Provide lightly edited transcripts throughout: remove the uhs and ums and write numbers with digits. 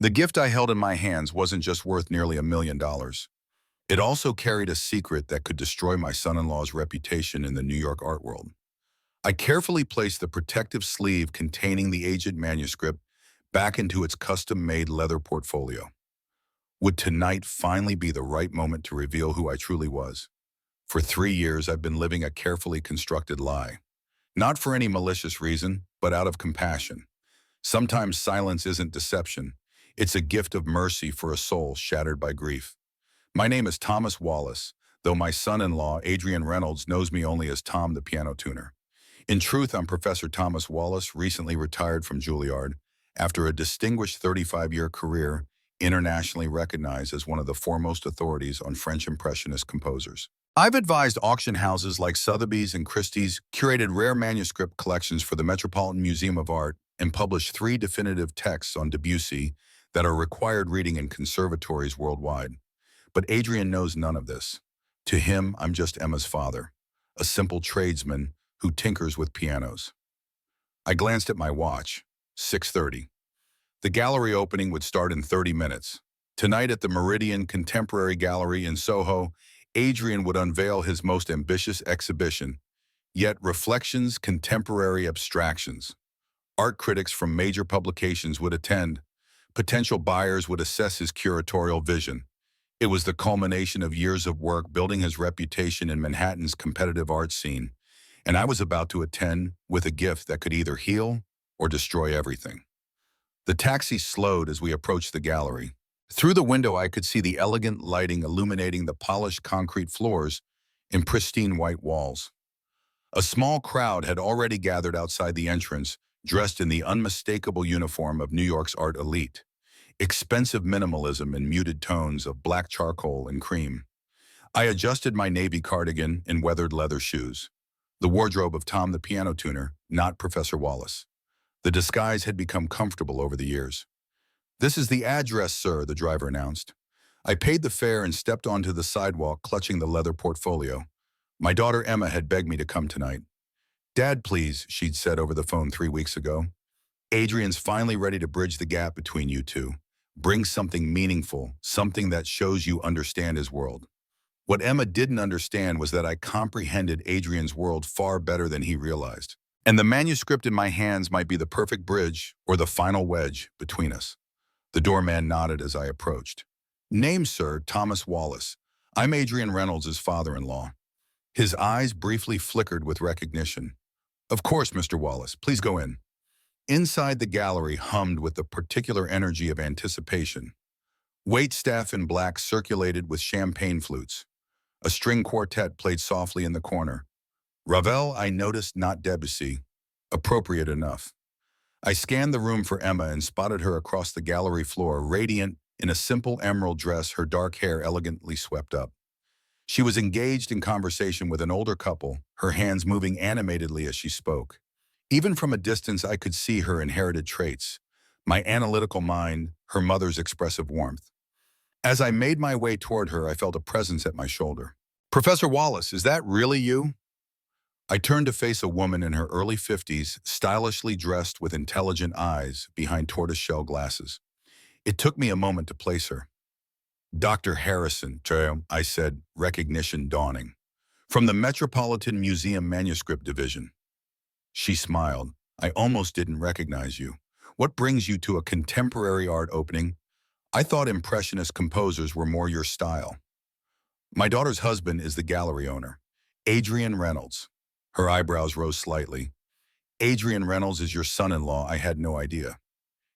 The gift I held in my hands wasn't just worth nearly $1 million. It also carried a secret that could destroy my son-in-law's reputation in the New York art world. I carefully placed the protective sleeve containing the aged manuscript back into its custom-made leather portfolio. Would tonight finally be the right moment to reveal who I truly was? For 3 years, I've been living a carefully constructed lie. Not for any malicious reason, but out of compassion. Sometimes silence isn't deception. It's a gift of mercy for a soul shattered by grief. My name is Thomas Wallace, though my son-in-law, Adrian Reynolds, knows me only as Tom the piano tuner. In truth, I'm Professor Thomas Wallace, recently retired from Juilliard, after a distinguished 35-year career internationally recognized as one of the foremost authorities on French Impressionist composers. I've advised auction houses like Sotheby's and Christie's, curated rare manuscript collections for the Metropolitan Museum of Art, and published 3 definitive texts on Debussy that are required reading in conservatories worldwide. But Adrian knows none of this. To him, I'm just Emma's father, a simple tradesman who tinkers with pianos. I glanced at my watch. 6:30. The gallery opening would start in 30 minutes. Tonight at the Meridian Contemporary Gallery in Soho, Adrian would unveil his most ambitious exhibition, yet Reflections Contemporary Abstractions. Art critics from major publications would attend. Potential buyers would assess his curatorial vision. It was the culmination of years of work building his reputation in Manhattan's competitive art scene, and I was about to attend with a gift that could either heal or destroy everything. The taxi slowed as we approached the gallery. Through the window, I could see the elegant lighting illuminating the polished concrete floors and pristine white walls. A small crowd had already gathered outside the entrance, dressed in the unmistakable uniform of New York's art elite. Expensive minimalism in muted tones of black charcoal and cream. I adjusted my navy cardigan and weathered leather shoes. The wardrobe of Tom the piano tuner, not Professor Wallace. The disguise had become comfortable over the years. "This is the address, sir," the driver announced. I paid the fare and stepped onto the sidewalk, clutching the leather portfolio. My daughter Emma had begged me to come tonight. "Dad, please," she'd said over the phone 3 weeks ago. "Adrian's finally ready to bridge the gap between you two. Bring something meaningful, something that shows you understand his world." What Emma didn't understand was that I comprehended Adrian's world far better than he realized. And the manuscript in my hands might be the perfect bridge or the final wedge between us. The doorman nodded as I approached. "Name, sir, Thomas Wallace. I'm Adrian Reynolds' father-in-law." His eyes briefly flickered with recognition. "Of course, Mr. Wallace. Please go in." Inside the gallery hummed with the particular energy of anticipation. Waitstaff in black circulated with champagne flutes. A string quartet played softly in the corner. Ravel, I noticed, not Debussy. Appropriate enough. I scanned the room for Emma and spotted her across the gallery floor, radiant in a simple emerald dress, her dark hair elegantly swept up. She was engaged in conversation with an older couple, her hands moving animatedly as she spoke. Even from a distance, I could see her inherited traits. My analytical mind, her mother's expressive warmth. As I made my way toward her, I felt a presence at my shoulder. "Professor Wallace, is that really you?" I turned to face a woman in her early 50s, stylishly dressed with intelligent eyes behind tortoiseshell glasses. It took me a moment to place her. "Dr. Harrison," I said, recognition dawning. "From the Metropolitan Museum Manuscript Division." She smiled. "I almost didn't recognize you. What brings you to a contemporary art opening? I thought Impressionist composers were more your style." "My daughter's husband is the gallery owner, Adrian Reynolds." Her eyebrows rose slightly. "Adrian Reynolds is your son-in-law. I had no idea."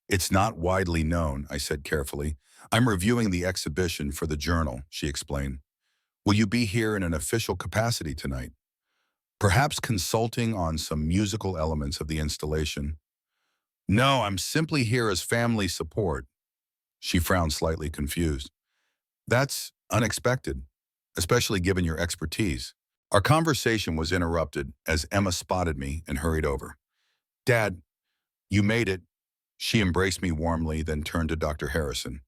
"It's not widely known," I said carefully. "I'm reviewing the exhibition for the journal," she explained. "Will you be here in an official capacity tonight? Perhaps consulting on some musical elements of the installation?" "No, I'm simply here as family support." She frowned, slightly confused. "That's unexpected, especially given your expertise." Our conversation was interrupted as Emma spotted me and hurried over. "Dad, you made it." She embraced me warmly, then turned to Dr. Harrison.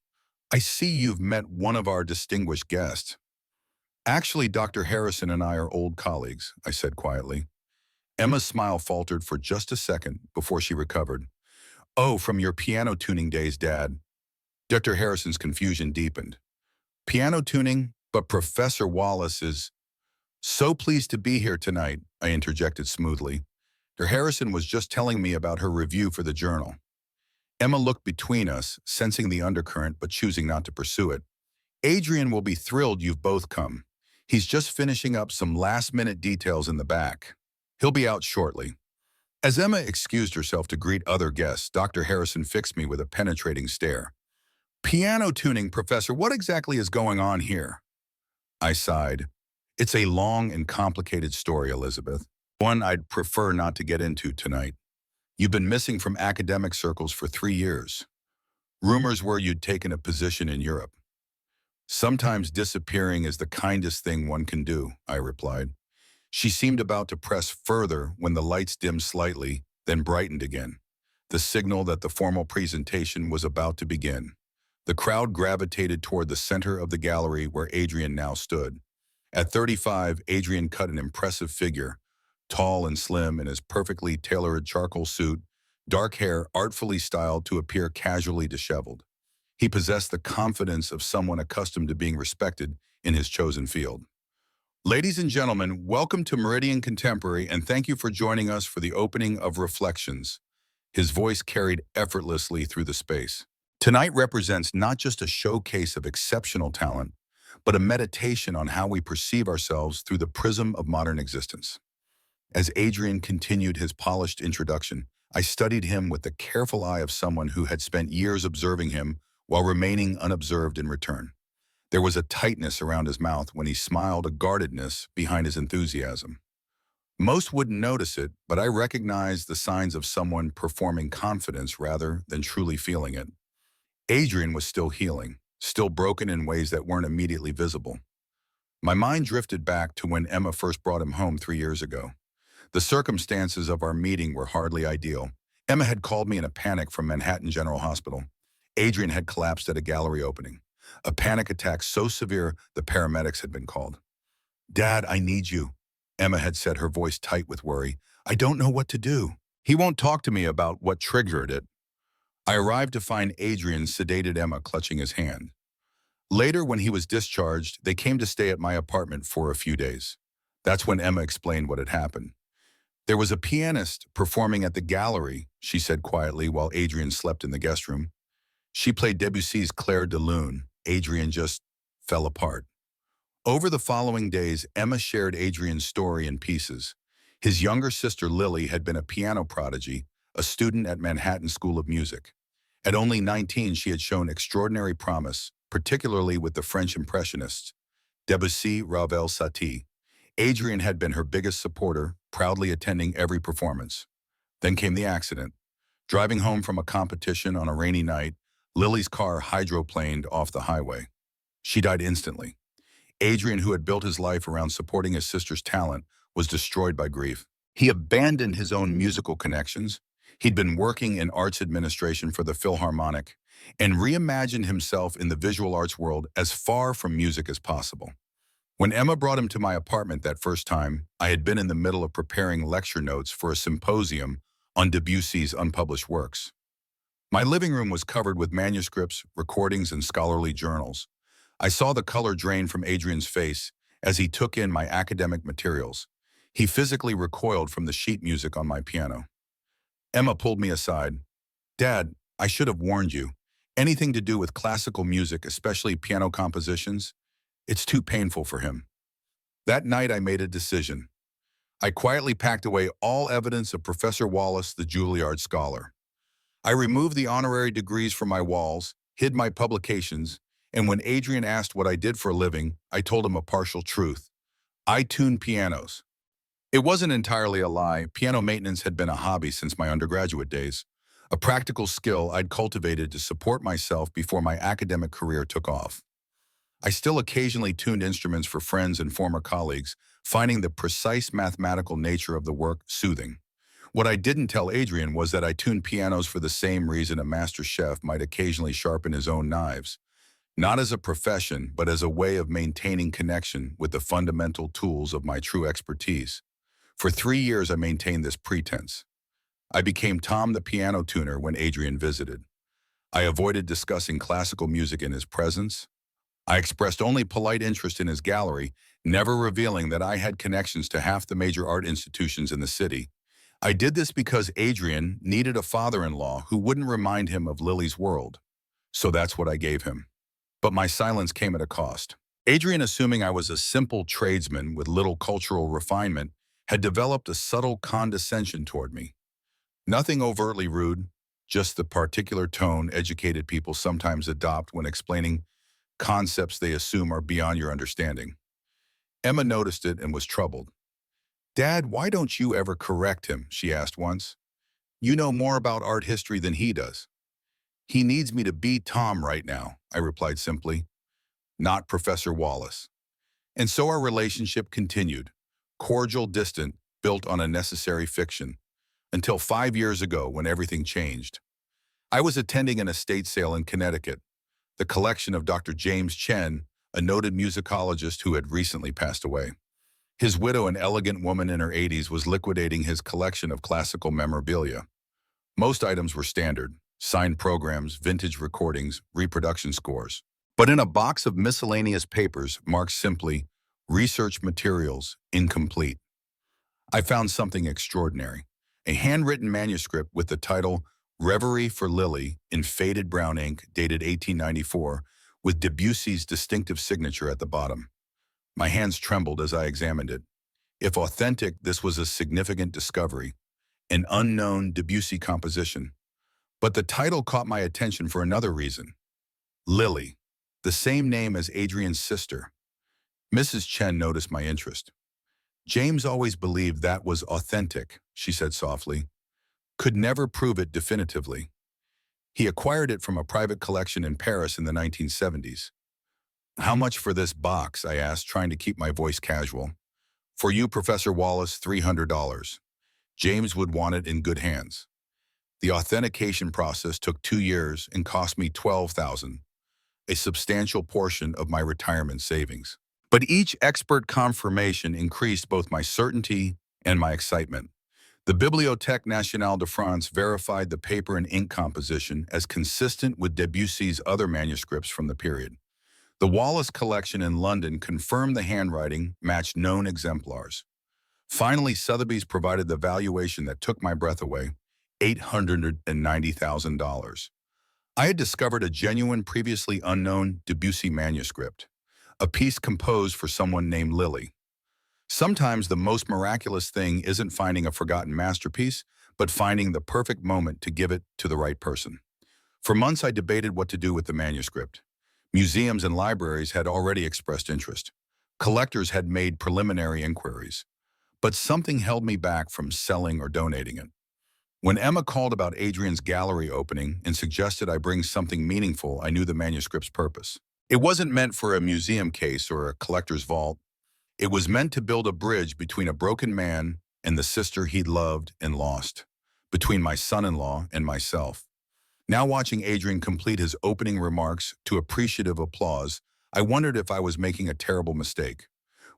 "I see you've met one of our distinguished guests." "Actually, Dr. Harrison and I are old colleagues," I said quietly. Emma's smile faltered for just a second before she recovered. "Oh, from your piano tuning days, Dad." Dr. Harrison's confusion deepened. Piano tuning, but Professor Wallace is so pleased to be here tonight, I interjected smoothly. Dr. Harrison was just telling me about her review for the journal. Emma looked between us, sensing the undercurrent but choosing not to pursue it. Adrian will be thrilled you've both come. He's just finishing up some last-minute details in the back. He'll be out shortly. As Emma excused herself to greet other guests, Dr. Harrison fixed me with a penetrating stare. Piano tuning, Professor, what exactly is going on here? I sighed. It's a long and complicated story, Elizabeth. One I'd prefer not to get into tonight. You've been missing from academic circles for 3 years. Rumors were you'd taken a position in Europe. Sometimes disappearing is the kindest thing one can do, I replied. She seemed about to press further when the lights dimmed slightly, then brightened again, the signal that the formal presentation was about to begin. The crowd gravitated toward the center of the gallery where Adrian now stood. At 35, Adrian cut an impressive figure, tall and slim in his perfectly tailored charcoal suit, dark hair artfully styled to appear casually disheveled. He possessed the confidence of someone accustomed to being respected in his chosen field. Ladies and gentlemen, welcome to Meridian Contemporary, and thank you for joining us for the opening of Reflections. His voice carried effortlessly through the space. Tonight represents not just a showcase of exceptional talent, but a meditation on how we perceive ourselves through the prism of modern existence. As Adrian continued his polished introduction, I studied him with the careful eye of someone who had spent years observing him while remaining unobserved in return. There was a tightness around his mouth when he smiled, a guardedness behind his enthusiasm. Most wouldn't notice it, but I recognized the signs of someone performing confidence rather than truly feeling it. Adrian was still healing, still broken in ways that weren't immediately visible. My mind drifted back to when Emma first brought him home 3 years ago. The circumstances of our meeting were hardly ideal. Emma had called me in a panic from Manhattan General Hospital. Adrian had collapsed at a gallery opening. A panic attack so severe the paramedics had been called. Dad, I need you, Emma had said, her voice tight with worry. I don't know what to do. He won't talk to me about what triggered it. I arrived to find Adrian sedated Emma clutching his hand. Later, when he was discharged, they came to stay at my apartment for a few days. That's when Emma explained what had happened. There was a pianist performing at the gallery, she said quietly while Adrian slept in the guest room. She played Debussy's Clair de Lune. Adrian just fell apart. Over the following days, Emma shared Adrian's story in pieces. His younger sister Lily had been a piano prodigy, a student at Manhattan School of Music. At only 19, she had shown extraordinary promise, particularly with the French Impressionists, Debussy, Ravel, Satie. Adrian had been her biggest supporter, proudly attending every performance. Then came the accident. Driving home from a competition on a rainy night, Lily's car hydroplaned off the highway. She died instantly. Adrian, who had built his life around supporting his sister's talent, was destroyed by grief. He abandoned his own musical connections. He'd been working in arts administration for the Philharmonic and reimagined himself in the visual arts world as far from music as possible. When Emma brought him to my apartment that first time, I had been in the middle of preparing lecture notes for a symposium on Debussy's unpublished works. My living room was covered with manuscripts, recordings, and scholarly journals. I saw the color drain from Adrian's face as he took in my academic materials. He physically recoiled from the sheet music on my piano. Emma pulled me aside. Dad, I should have warned you. Anything to do with classical music, especially piano compositions, it's too painful for him. That night I made a decision. I quietly packed away all evidence of Professor Wallace, the Juilliard scholar. I removed the honorary degrees from my walls, hid my publications, and when Adrian asked what I did for a living, I told him a partial truth. I tuned pianos. It wasn't entirely a lie. Piano maintenance had been a hobby since my undergraduate days, a practical skill I'd cultivated to support myself before my academic career took off. I still occasionally tuned instruments for friends and former colleagues, finding the precise mathematical nature of the work soothing. What I didn't tell Adrian was that I tuned pianos for the same reason a master chef might occasionally sharpen his own knives. Not as a profession, but as a way of maintaining connection with the fundamental tools of my true expertise. For 3 years, I maintained this pretense. I became Tom the piano tuner when Adrian visited. I avoided discussing classical music in his presence. I expressed only polite interest in his gallery, never revealing that I had connections to half the major art institutions in the city. I did this because Adrian needed a father-in-law who wouldn't remind him of Lily's world. So that's what I gave him. But my silence came at a cost. Adrian, assuming I was a simple tradesman with little cultural refinement, had developed a subtle condescension toward me. Nothing overtly rude, just the particular tone educated people sometimes adopt when explaining concepts they assume are beyond your understanding. Emma noticed it and was troubled. "Dad, why don't you ever correct him?" she asked once. "You know more about art history than he does." "He needs me to be Tom right now," I replied simply, "not Professor Wallace." And so our relationship continued, cordial, distant, built on a necessary fiction, until 5 years ago when everything changed. I was attending an estate sale in Connecticut, the collection of Dr. James Chen, a noted musicologist who had recently passed away. His widow, an elegant woman in her 80s, was liquidating his collection of classical memorabilia. Most items were standard, signed programs, vintage recordings, reproduction scores. But in a box of miscellaneous papers marked simply, "Research Materials, Incomplete," I found something extraordinary. A handwritten manuscript with the title Reverie for Lily in faded brown ink dated 1894 with Debussy's distinctive signature at the bottom. My hands trembled as I examined it. If authentic, this was a significant discovery, an unknown Debussy composition. But the title caught my attention for another reason. Lily, the same name as Adrian's sister. Mrs. Chen noticed my interest. "James always believed that was authentic," she said softly. "Could never prove it definitively. He acquired it from a private collection in Paris in the 1970s. "How much for this box?" I asked, trying to keep my voice casual. "For you, Professor Wallace, $300. James would want it in good hands." The authentication process took 2 years and cost me $12,000, a substantial portion of my retirement savings. But each expert confirmation increased both my certainty and my excitement. The Bibliothèque Nationale de France verified the paper and ink composition as consistent with Debussy's other manuscripts from the period. The Wallace collection in London confirmed the handwriting matched known exemplars. Finally, Sotheby's provided the valuation that took my breath away, $890,000. I had discovered a genuine, previously unknown Debussy manuscript, a piece composed for someone named Lily. Sometimes the most miraculous thing isn't finding a forgotten masterpiece, but finding the perfect moment to give it to the right person. For months, I debated what to do with the manuscript. Museums and libraries had already expressed interest. Collectors had made preliminary inquiries. But something held me back from selling or donating it. When Emma called about Adrian's gallery opening and suggested I bring something meaningful, I knew the manuscript's purpose. It wasn't meant for a museum case or a collector's vault. It was meant to build a bridge between a broken man and the sister he'd loved and lost, between my son-in-law and myself. Now watching Adrian complete his opening remarks to appreciative applause, I wondered if I was making a terrible mistake.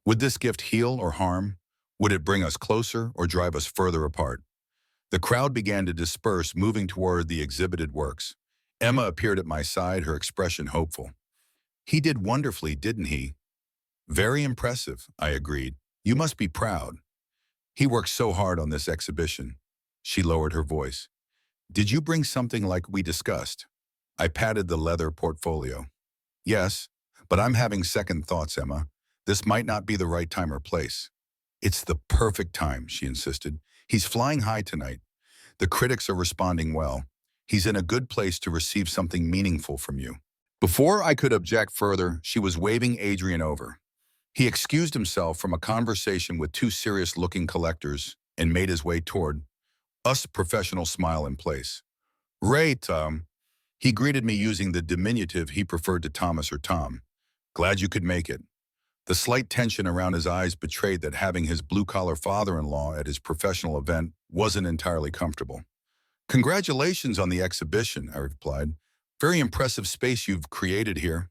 Would this gift heal or harm? Would it bring us closer or drive us further apart? The crowd began to disperse, moving toward the exhibited works. Emma appeared at my side, her expression hopeful. "He did wonderfully, didn't he?" "Very impressive," I agreed. "You must be proud. He worked so hard on this exhibition." She lowered her voice. "Did you bring something like we discussed?" I patted the leather portfolio. "Yes, but I'm having second thoughts, Emma. This might not be the right time or place." "It's the perfect time," she insisted. "He's flying high tonight. The critics are responding well. He's in a good place to receive something meaningful from you." Before I could object further, she was waving Adrian over. He excused himself from a conversation with two serious-looking collectors and made his way toward us, professional smile in place. "Ray, Tom." He greeted me using the diminutive he preferred to Thomas or Tom. "Glad you could make it." The slight tension around his eyes betrayed that having his blue-collar father-in-law at his professional event wasn't entirely comfortable. "Congratulations on the exhibition," I replied. "Very impressive space you've created here."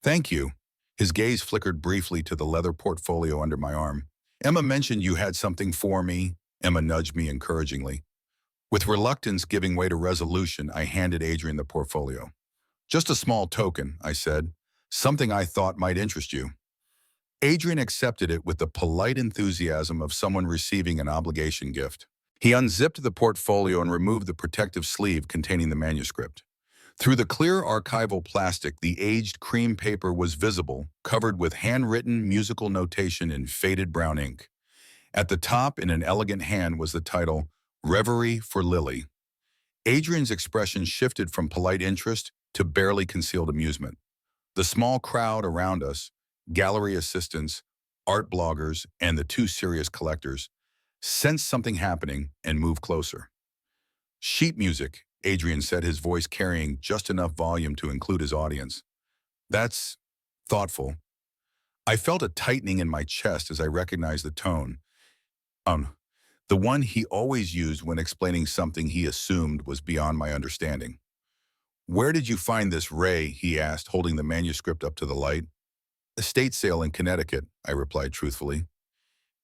"Thank you." His gaze flickered briefly to the leather portfolio under my arm. "Emma mentioned you had something for me." Emma nudged me encouragingly. With reluctance giving way to resolution, I handed Adrian the portfolio. Just a small token, I said. Something I thought might interest you. Adrian accepted it with the polite enthusiasm of someone receiving an obligation gift. He unzipped the portfolio and removed the protective sleeve containing the manuscript. Through the clear archival plastic, the aged cream paper was visible, covered with handwritten musical notation in faded brown ink. At the top, in an elegant hand, was the title, Reverie for Lily. Adrian's expression shifted from polite interest to barely concealed amusement. The small crowd around us, gallery assistants, art bloggers, and the two serious collectors, sensed something happening and moved closer. Sheet music, Adrian said, his voice carrying just enough volume to include his audience. That's thoughtful. I felt a tightening in my chest as I recognized the tone. The one he always used when explaining something he assumed was beyond my understanding. Where did you find this, Ray? He asked, holding the manuscript up to the light. Estate sale in Connecticut, I replied truthfully.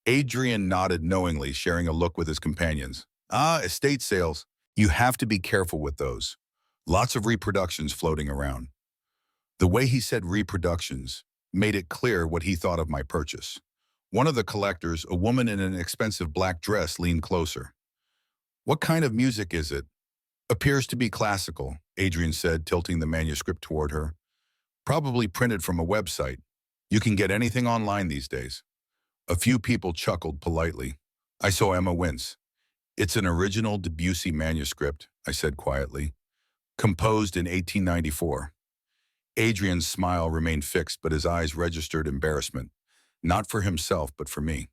Adrian nodded knowingly, sharing a look with his companions. Estate sales. You have to be careful with those. Lots of reproductions floating around. The way he said reproductions made it clear what he thought of my purchase. One of the collectors, a woman in an expensive black dress, leaned closer. What kind of music is it? Appears to be classical, Adrian said, tilting the manuscript toward her. Probably printed from a website. You can get anything online these days. A few people chuckled politely. I saw Emma wince. It's an original Debussy manuscript, I said quietly. Composed in 1894. Adrian's smile remained fixed, but his eyes registered embarrassment. Not for himself, but for me.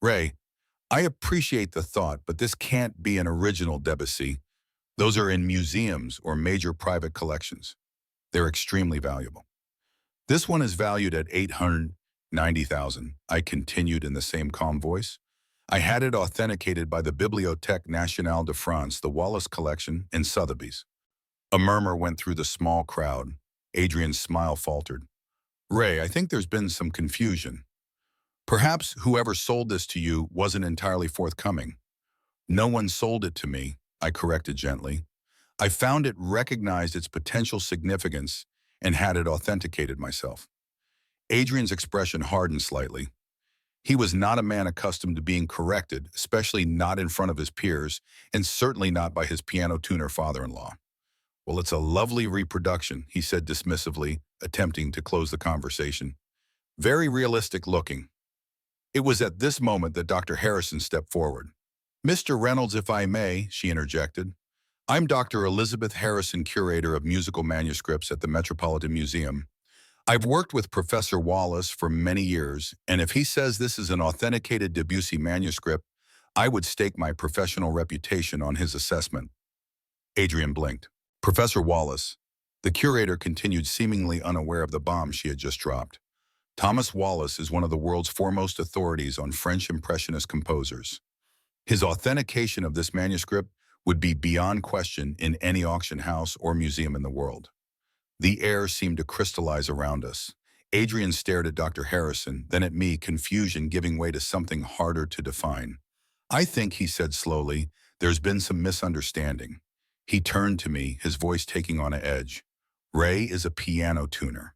Ray, I appreciate the thought, but this can't be an original Debussy. Those are in museums or major private collections. They're extremely valuable. This one is valued at $890,000, I continued in the same calm voice. I had it authenticated by the Bibliothèque Nationale de France, the Wallace Collection, in Sotheby's. A murmur went through the small crowd. Adrian's smile faltered. Ray, I think there's been some confusion. Perhaps whoever sold this to you wasn't entirely forthcoming. No one sold it to me, I corrected gently. I found it, recognized its potential significance, and had it authenticated myself. Adrian's expression hardened slightly. He was not a man accustomed to being corrected, especially not in front of his peers, and certainly not by his piano tuner father-in-law. Well, it's a lovely reproduction, he said dismissively, attempting to close the conversation. Very realistic looking. It was at this moment that Dr. Harrison stepped forward. Mr. Reynolds, if I may, she interjected. I'm Dr. Elizabeth Harrison, curator of musical manuscripts at the Metropolitan Museum. I've worked with Professor Wallace for many years, and if he says this is an authenticated Debussy manuscript, I would stake my professional reputation on his assessment. Adrian blinked. Professor Wallace. The curator continued, seemingly unaware of the bomb she had just dropped. Thomas Wallace is one of the world's foremost authorities on French Impressionist composers. His authentication of this manuscript would be beyond question in any auction house or museum in the world. The air seemed to crystallize around us. Adrian stared at Dr. Harrison, then at me, confusion giving way to something harder to define. I think, he said slowly, there's been some misunderstanding. He turned to me, his voice taking on an edge. Ray is a piano tuner.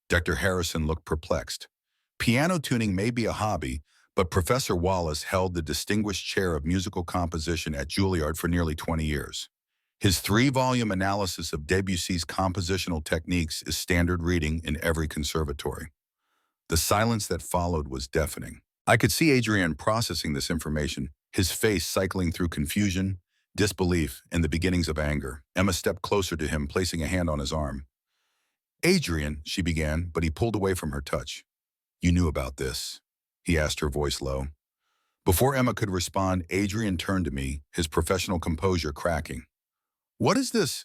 Dr. Harrison looked perplexed. Piano tuning may be a hobby, but Professor Wallace held the distinguished chair of musical composition at Juilliard for nearly 20 years. His 3-volume analysis of Debussy's compositional techniques is standard reading in every conservatory. The silence that followed was deafening. I could see Adrian processing this information, his face cycling through confusion, disbelief, and the beginnings of anger. Emma stepped closer to him, placing a hand on his arm. Adrian, she began, but he pulled away from her touch. You knew about this, he asked, her voice low. Before Emma could respond, Adrian turned to me, his professional composure cracking. What is this?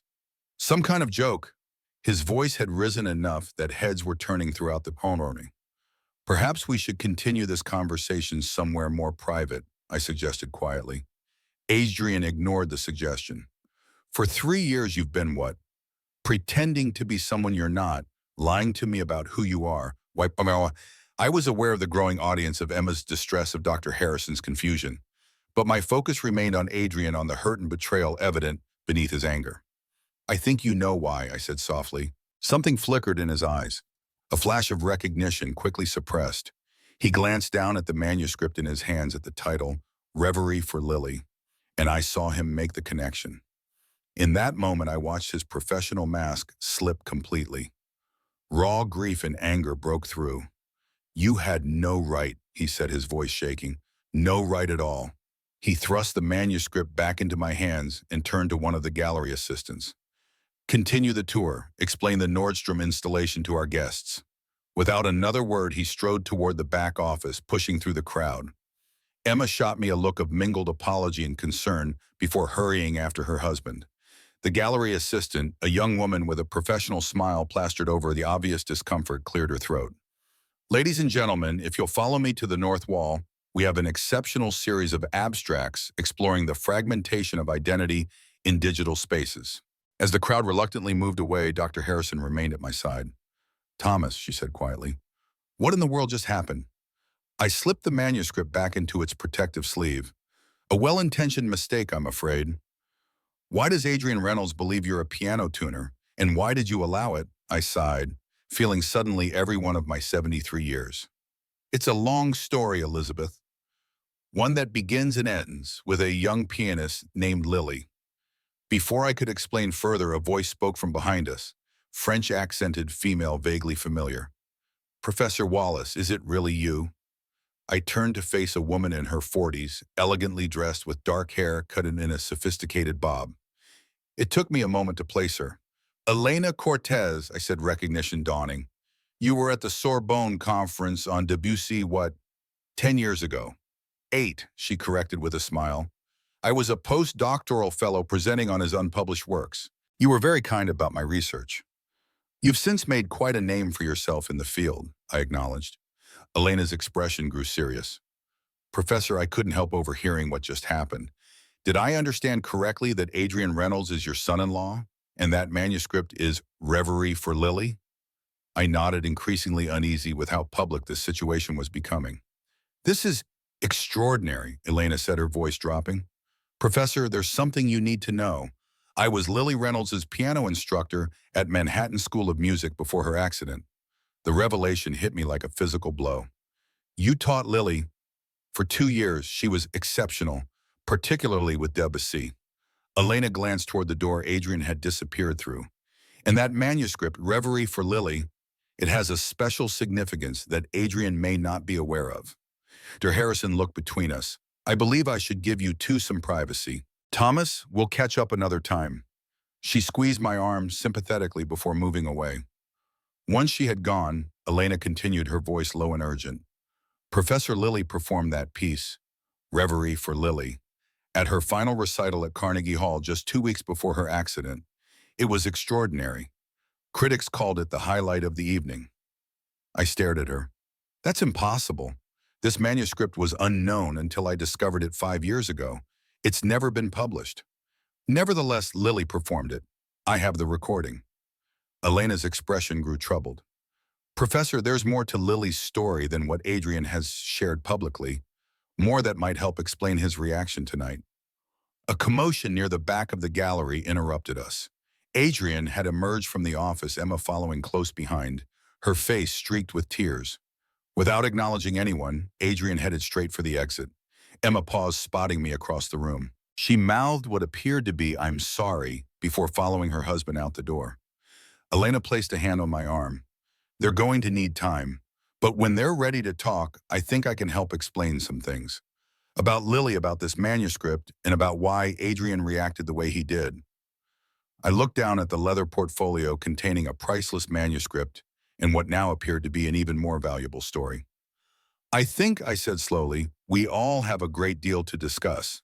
Some kind of joke. His voice had risen enough that heads were turning throughout the ceremony. Perhaps we should continue this conversation somewhere more private, I suggested quietly. Adrian ignored the suggestion. For 3 years you've been what? Pretending to be someone you're not, lying to me about who you are. I was aware of the growing audience of Emma's distress, of Dr. Harrison's confusion. But my focus remained on Adrian, on the hurt and betrayal evident beneath his anger. "I think you know why," I said softly. Something flickered in his eyes, a flash of recognition quickly suppressed. He glanced down at the manuscript in his hands at the title, Reverie for Lily, and I saw him make the connection. In that moment, I watched his professional mask slip completely. Raw grief and anger broke through. "You had no right," he said, his voice shaking. "No right at all." He thrust the manuscript back into my hands and turned to one of the gallery assistants. "Continue the tour. Explain the Nordstrom installation to our guests." Without another word, he strode toward the back office, pushing through the crowd. Emma shot me a look of mingled apology and concern before hurrying after her husband. The gallery assistant, a young woman with a professional smile plastered over the obvious discomfort, cleared her throat. "Ladies and gentlemen, if you'll follow me to the north wall, we have an exceptional series of abstracts exploring the fragmentation of identity in digital spaces." As the crowd reluctantly moved away, Dr. Harrison remained at my side. "Thomas," she said quietly, "what in the world just happened?" I slipped the manuscript back into its protective sleeve. "A well-intentioned mistake, I'm afraid." "Why does Adrian Reynolds believe you're a piano tuner, and why did you allow it?" I sighed, feeling suddenly every one of my 73 years. "It's a long story, Elizabeth. One that begins and ends with a young pianist named Lily." Before I could explain further, a voice spoke from behind us, French-accented female vaguely familiar. "Professor Wallace, is it really you?" I turned to face a woman in her 40s, elegantly dressed with dark hair cut in a sophisticated bob. It took me a moment to place her. "Elena Cortez," I said, recognition dawning. "You were at the Sorbonne conference on Debussy, what, 10 years ago?" "8," she corrected with a smile. "I was a postdoctoral fellow presenting on his unpublished works. You were very kind about my research." "You've since made quite a name for yourself in the field," I acknowledged. Elena's expression grew serious. "Professor, I couldn't help overhearing what just happened. Did I understand correctly that Adrian Reynolds is your son-in-law, and that manuscript is Reverie for Lily?" I nodded, increasingly uneasy with how public this situation was becoming. "This is extraordinary," Elena said, her voice dropping. "Professor, there's something you need to know. I was Lily Reynolds' piano instructor at Manhattan School of Music before her accident." The revelation hit me like a physical blow. "You taught Lily?" "For 2 years. She was exceptional, particularly with Debussy." Elena glanced toward the door Adrian had disappeared through. "And that manuscript, Reverie for Lily, it has a special significance that Adrian may not be aware of." Dr. Harrison looked between us. "I believe I should give you two some privacy. Thomas, we'll catch up another time." She squeezed my arm sympathetically before moving away. Once she had gone, Elena continued, her voice low and urgent. "Professor Lily performed that piece, Reverie for Lily, at her final recital at Carnegie Hall just 2 weeks before her accident. It was extraordinary. Critics called it the highlight of the evening." I stared at her. "That's impossible. This manuscript was unknown until I discovered it 5 years ago. It's never been published." "Nevertheless, Lily performed it. I have the recording." Elena's expression grew troubled. "Professor, there's more to Lily's story than what Adrian has shared publicly. More that might help explain his reaction tonight." A commotion near the back of the gallery interrupted us. Adrian had emerged from the office, Emma following close behind, her face streaked with tears. Without acknowledging anyone, Adrian headed straight for the exit. Emma paused, spotting me across the room. She mouthed what appeared to be, "I'm sorry," before following her husband out the door. Elena placed a hand on my arm. "They're going to need time, but when they're ready to talk, I think I can help explain some things. About Lily, about this manuscript, and about why Adrian reacted the way he did." I looked down at the leather portfolio containing a priceless manuscript and what now appeared to be an even more valuable story. "I think," I said slowly, "we all have a great deal to discuss."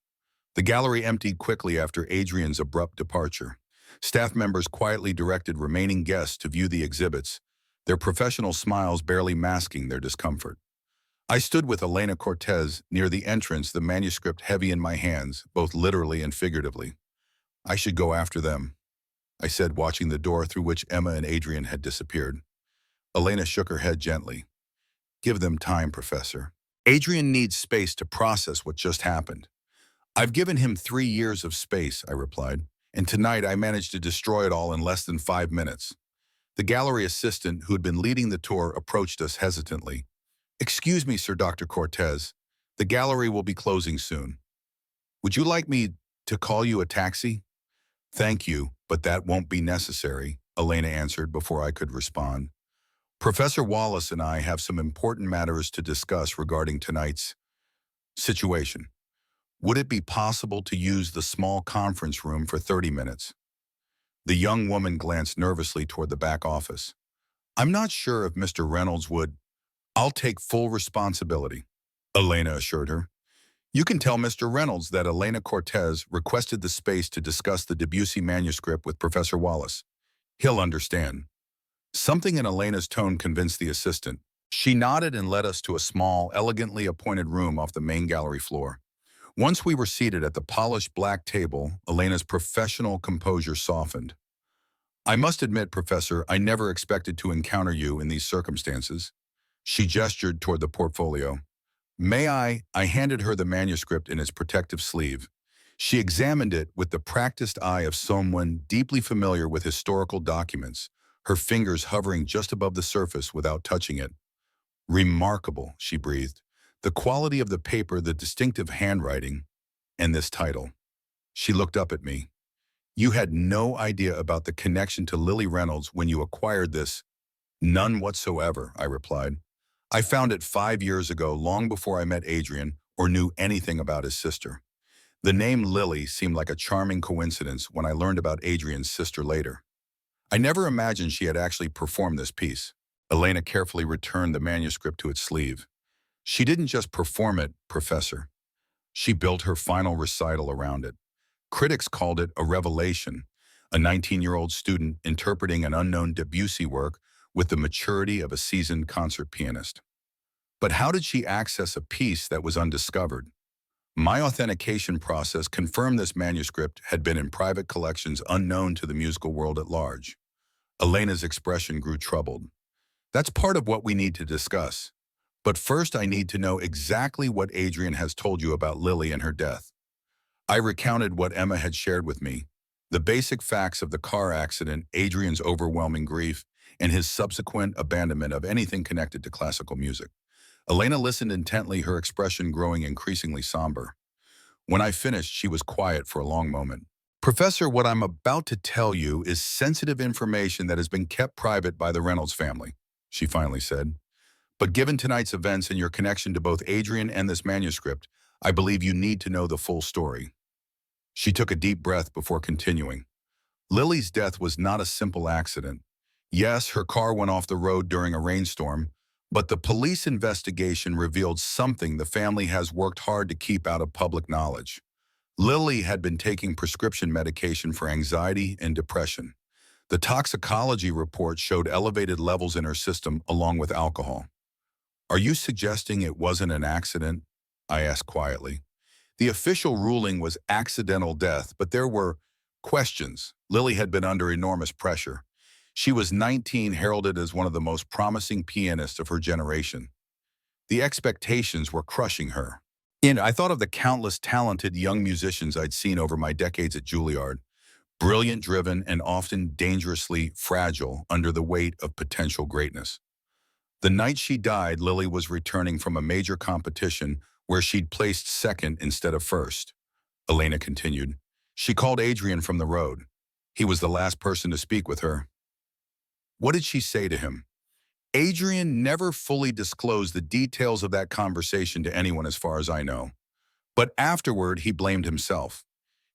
The gallery emptied quickly after Adrian's abrupt departure. Staff members quietly directed remaining guests to view the exhibits, their professional smiles barely masking their discomfort. I stood with Elena Cortez near the entrance, the manuscript heavy in my hands, both literally and figuratively. "I should go after them," I said, watching the door through which Emma and Adrian had disappeared. Elena shook her head gently. "Give them time, Professor. Adrian needs space to process what just happened. I've given him 3 years of space, I replied, and tonight I managed to destroy it all in less than 5 minutes. The gallery assistant who had been leading the tour approached us hesitantly. Excuse me, Sir Dr. Cortez. The gallery will be closing soon. Would you like me to call you a taxi? Thank you, but that won't be necessary, Elena answered before I could respond. Professor Wallace and I have some important matters to discuss regarding tonight's situation. Would it be possible to use the small conference room for 30 minutes? The young woman glanced nervously toward the back office. I'm not sure if Mr. Reynolds would. I'll take full responsibility, Elena assured her. You can tell Mr. Reynolds that Elena Cortez requested the space to discuss the Debussy manuscript with Professor Wallace. He'll understand. Something in Elena's tone convinced the assistant. She nodded and led us to a small, elegantly appointed room off the main gallery floor. Once we were seated at the polished black table, Elena's professional composure softened. I must admit, Professor, I never expected to encounter you in these circumstances. She gestured toward the portfolio. May I? I handed her the manuscript in its protective sleeve. She examined it with the practiced eye of someone deeply familiar with historical documents, her fingers hovering just above the surface without touching it. Remarkable, she breathed. The quality of the paper, the distinctive handwriting, and this title. She looked up at me. You had no idea about the connection to Lily Reynolds when you acquired this? None whatsoever, I replied. I found it 5 years ago, long before I met Adrian or knew anything about his sister. The name Lily seemed like a charming coincidence when I learned about Adrian's sister later. I never imagined she had actually performed this piece. Elena carefully returned the manuscript to its sleeve. She didn't just perform it, Professor. She built her final recital around it. Critics called it a revelation, a 19-year-old student interpreting an unknown Debussy work with the maturity of a seasoned concert pianist. But how did she access a piece that was undiscovered? My authentication process confirmed this manuscript had been in private collections unknown to the musical world at large. Elena's expression grew troubled. That's part of what we need to discuss. But first I need to know exactly what Adrian has told you about Lily and her death. I recounted what Emma had shared with me, the basic facts of the car accident, Adrian's overwhelming grief, and his subsequent abandonment of anything connected to classical music. Elena listened intently, her expression growing increasingly somber. When I finished, she was quiet for a long moment. Professor, what I'm about to tell you is sensitive information that has been kept private by the Reynolds family, she finally said. But given tonight's events and your connection to both Adrian and this manuscript, I believe you need to know the full story. She took a deep breath before continuing. Lily's death was not a simple accident. Yes, her car went off the road during a rainstorm, but the police investigation revealed something the family has worked hard to keep out of public knowledge. Lily had been taking prescription medication for anxiety and depression. The toxicology report showed elevated levels in her system along with alcohol. Are you suggesting it wasn't an accident? I asked quietly. The official ruling was accidental death, but there were questions. Lily had been under enormous pressure. She was 19, heralded as one of the most promising pianists of her generation. The expectations were crushing her. I thought of the countless talented young musicians I'd seen over my decades at Juilliard, brilliant, driven, and often dangerously fragile under the weight of potential greatness. The night she died, Lily was returning from a major competition where she'd placed second instead of first. Elena continued. She called Adrian from the road. He was the last person to speak with her. What did she say to him? Adrian never fully disclosed the details of that conversation to anyone as far as I know. But afterward, he blamed himself.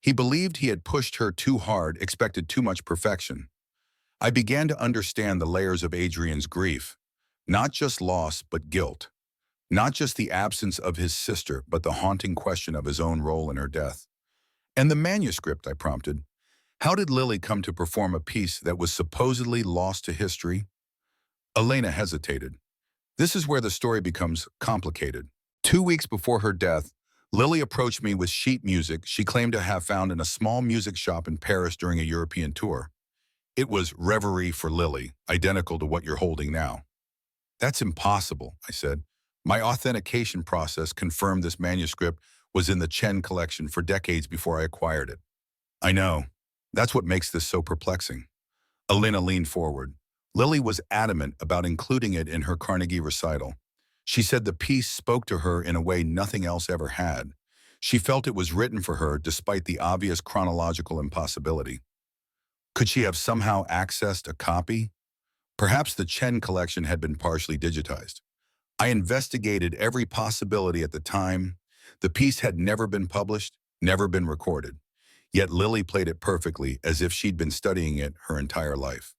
He believed he had pushed her too hard, expected too much perfection. I began to understand the layers of Adrian's grief. Not just loss, but guilt. Not just the absence of his sister, but the haunting question of his own role in her death. And the manuscript, I prompted. How did Lily come to perform a piece that was supposedly lost to history? Elena hesitated. This is where the story becomes complicated. 2 weeks before her death, Lily approached me with sheet music she claimed to have found in a small music shop in Paris during a European tour. It was Reverie for Lily, identical to what you're holding now. That's impossible, I said. My authentication process confirmed this manuscript was in the Chen collection for decades before I acquired it. I know. That's what makes this so perplexing. Elena leaned forward. Lily was adamant about including it in her Carnegie recital. She said the piece spoke to her in a way nothing else ever had. She felt it was written for her despite the obvious chronological impossibility. Could she have somehow accessed a copy? Perhaps the Chen collection had been partially digitized. I investigated every possibility at the time. The piece had never been published, never been recorded. Yet Lily played it perfectly, as if she'd been studying it her entire life.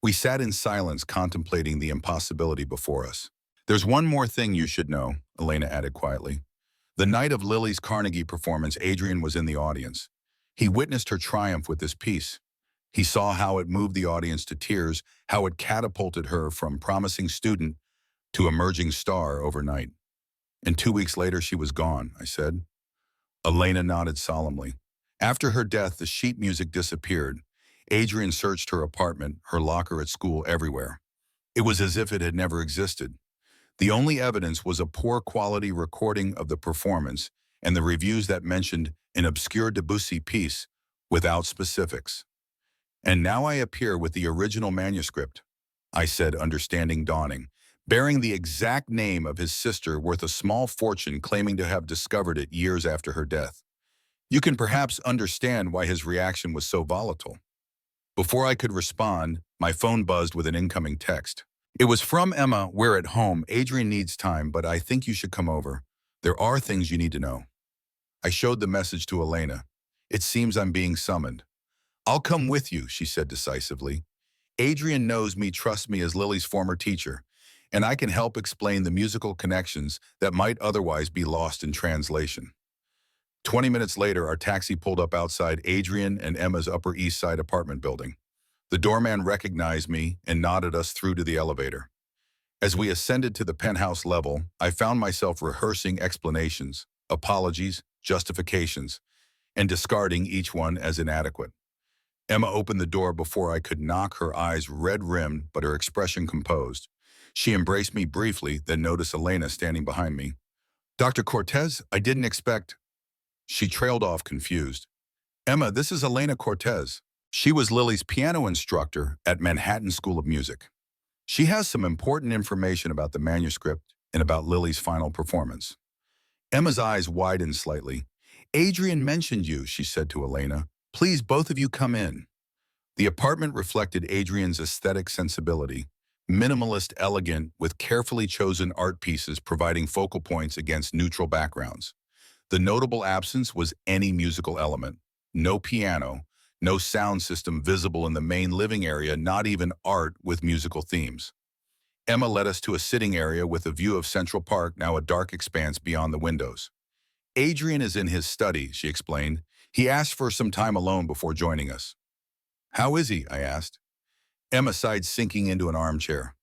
We sat in silence contemplating the impossibility before us. There's one more thing you should know, Elena added quietly. The night of Lily's Carnegie performance, Adrian was in the audience. He witnessed her triumph with this piece. He saw how it moved the audience to tears, how it catapulted her from promising student to emerging star overnight. And 2 weeks later, she was gone, I said. Elena nodded solemnly. After her death, the sheet music disappeared. Adrian searched her apartment, her locker at school, everywhere. It was as if it had never existed. The only evidence was a poor quality recording of the performance and the reviews that mentioned an obscure Debussy piece without specifics. And now I appear with the original manuscript, I said, understanding dawning, bearing the exact name of his sister worth a small fortune, claiming to have discovered it years after her death. You can perhaps understand why his reaction was so volatile. Before I could respond, my phone buzzed with an incoming text. It was from Emma. We're at home. Adrian needs time, but I think you should come over. There are things you need to know. I showed the message to Elena. It seems I'm being summoned. I'll come with you, she said decisively. Adrian knows me, trusts me as Lily's former teacher, and I can help explain the musical connections that might otherwise be lost in translation. 20 minutes later, our taxi pulled up outside Adrian and Emma's Upper East Side apartment building. The doorman recognized me and nodded us through to the elevator. As we ascended to the penthouse level, I found myself rehearsing explanations, apologies, justifications, and discarding each one as inadequate. Emma opened the door before I could knock, her eyes red-rimmed but her expression composed. She embraced me briefly, then noticed Elena standing behind me. Dr. Cortez, I didn't expect... She trailed off, confused. Emma, this is Elena Cortez. She was Lily's piano instructor at Manhattan School of Music. She has some important information about the manuscript and about Lily's final performance. Emma's eyes widened slightly. Adrian mentioned you, she said to Elena. Please, both of you come in. The apartment reflected Adrian's aesthetic sensibility, minimalist, elegant, with carefully chosen art pieces providing focal points against neutral backgrounds. The notable absence was any musical element. No piano, no sound system visible in the main living area, not even art with musical themes. Emma led us to a sitting area with a view of Central Park, now a dark expanse beyond the windows. Adrian is in his study, she explained. He asked for some time alone before joining us. How is he? I asked. Emma sighed, sinking into an armchair.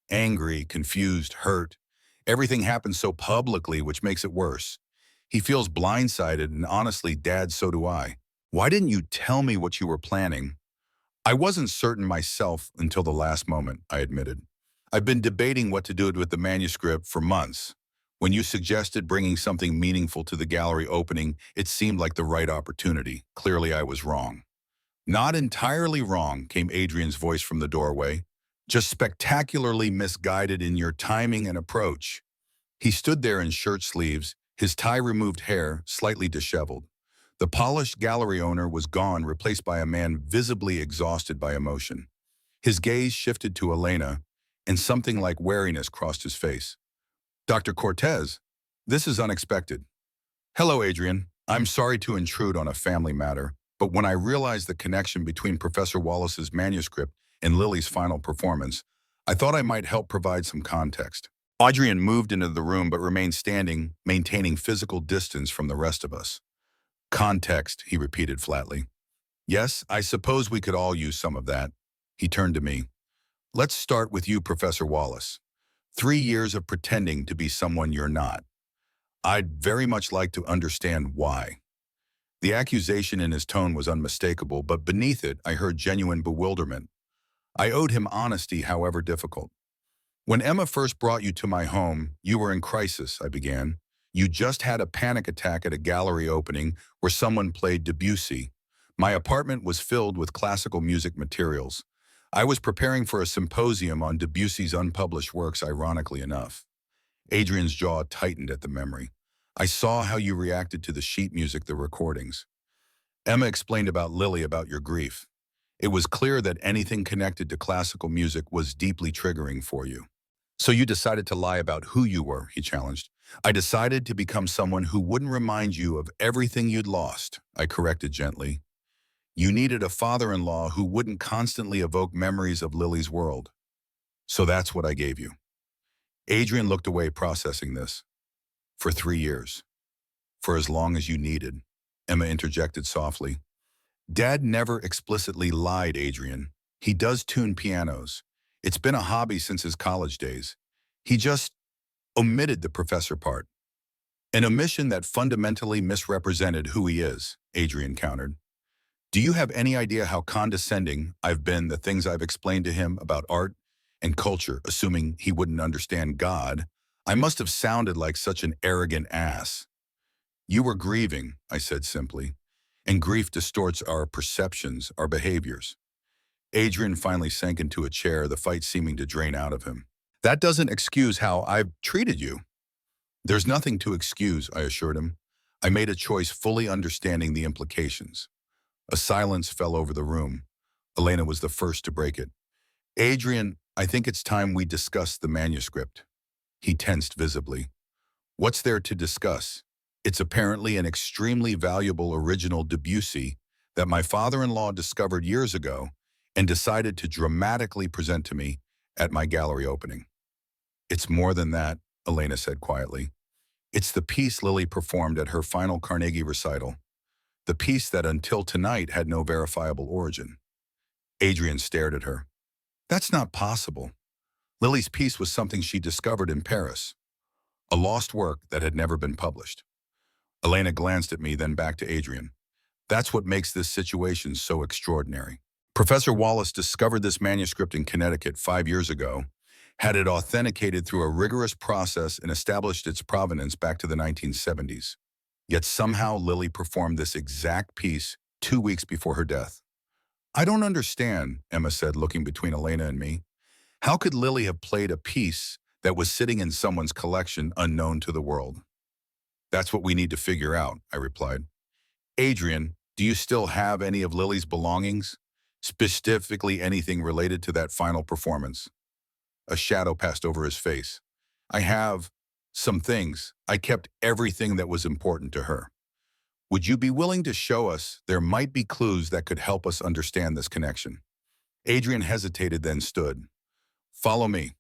Angry, confused, hurt. Everything happened so publicly, which makes it worse. He feels blindsided, and honestly, Dad, so do I. Why didn't you tell me what you were planning? I wasn't certain myself until the last moment, I admitted. I've been debating what to do with the manuscript for months. When you suggested bringing something meaningful to the gallery opening, it seemed like the right opportunity. Clearly, I was wrong. Not entirely wrong, came Adrian's voice from the doorway. Just spectacularly misguided in your timing and approach. He stood there in shirt sleeves, his tie-removed hair slightly disheveled. The polished gallery owner was gone, replaced by a man visibly exhausted by emotion. His gaze shifted to Elena, and something like wariness crossed his face. Dr. Cortez, this is unexpected. Hello, Adrian. I'm sorry to intrude on a family matter, but when I realized the connection between Professor Wallace's manuscript and Lily's final performance, I thought I might help provide some context. Adrian moved into the room but remained standing, maintaining physical distance from the rest of us. Context, he repeated flatly. Yes, I suppose we could all use some of that. He turned to me. Let's start with you, Professor Wallace. 3 years of pretending to be someone you're not. I'd very much like to understand why. The accusation in his tone was unmistakable, but beneath it, I heard genuine bewilderment. I owed him honesty, however difficult. When Emma first brought you to my home, you were in crisis, I began. You just had a panic attack at a gallery opening where someone played Debussy. My apartment was filled with classical music materials. I was preparing for a symposium on Debussy's unpublished works, ironically enough. Adrian's jaw tightened at the memory. I saw how you reacted to the sheet music, the recordings. Emma explained about Lily, about your grief. It was clear that anything connected to classical music was deeply triggering for you. So you decided to lie about who you were, he challenged. I decided to become someone who wouldn't remind you of everything you'd lost, I corrected gently. You needed a father-in-law who wouldn't constantly evoke memories of Lily's world. So that's what I gave you. Adrian looked away, processing this. For 3 years. For as long as you needed, Emma interjected softly. Dad never explicitly lied, Adrian. He does tune pianos. It's been a hobby since his college days. He just omitted the professor part. An omission that fundamentally misrepresented who he is, Adrian countered. Do you have any idea how condescending I've been, the things I've explained to him about art and culture, assuming he wouldn't understand God? I must have sounded like such an arrogant ass. You were grieving, I said simply, and grief distorts our perceptions, our behaviors. Adrian finally sank into a chair, the fight seeming to drain out of him. That doesn't excuse how I've treated you. There's nothing to excuse, I assured him. I made a choice fully understanding the implications. A silence fell over the room. Elena was the first to break it. Adrian, I think it's time we discuss the manuscript. He tensed visibly. What's there to discuss? It's apparently an extremely valuable original Debussy that my father-in-law discovered years ago and decided to dramatically present to me at my gallery opening. It's more than that, Elena said quietly. It's the piece Lily performed at her final Carnegie recital, the piece that until tonight had no verifiable origin. Adrian stared at her. That's not possible. Lily's piece was something she discovered in Paris, a lost work that had never been published. Elena glanced at me, then back to Adrian. That's what makes this situation so extraordinary. Professor Wallace discovered this manuscript in Connecticut 5 years ago, had it authenticated through a rigorous process and established its provenance back to the 1970s. Yet somehow Lily performed this exact piece 2 weeks before her death. I don't understand, Emma said, looking between Elena and me. How could Lily have played a piece that was sitting in someone's collection unknown to the world? That's what we need to figure out, I replied. Adrian, do you still have any of Lily's belongings? Specifically anything related to that final performance? A shadow passed over his face. I have some things. I kept everything that was important to her. Would you be willing to show us? There might be clues that could help us understand this connection. Adrian hesitated, then stood. Follow me.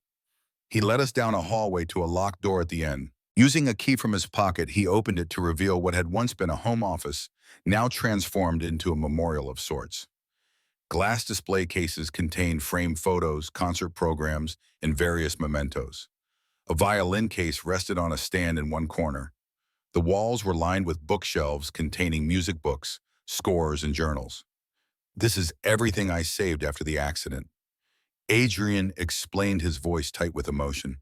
He led us down a hallway to a locked door at the end. Using a key from his pocket, he opened it to reveal what had once been a home office, now transformed into a memorial of sorts. Glass display cases contained framed photos, concert programs, and various mementos. A violin case rested on a stand in one corner. The walls were lined with bookshelves containing music books, scores, and journals. This is everything I saved after the accident. Adrian explained, his voice tight with emotion.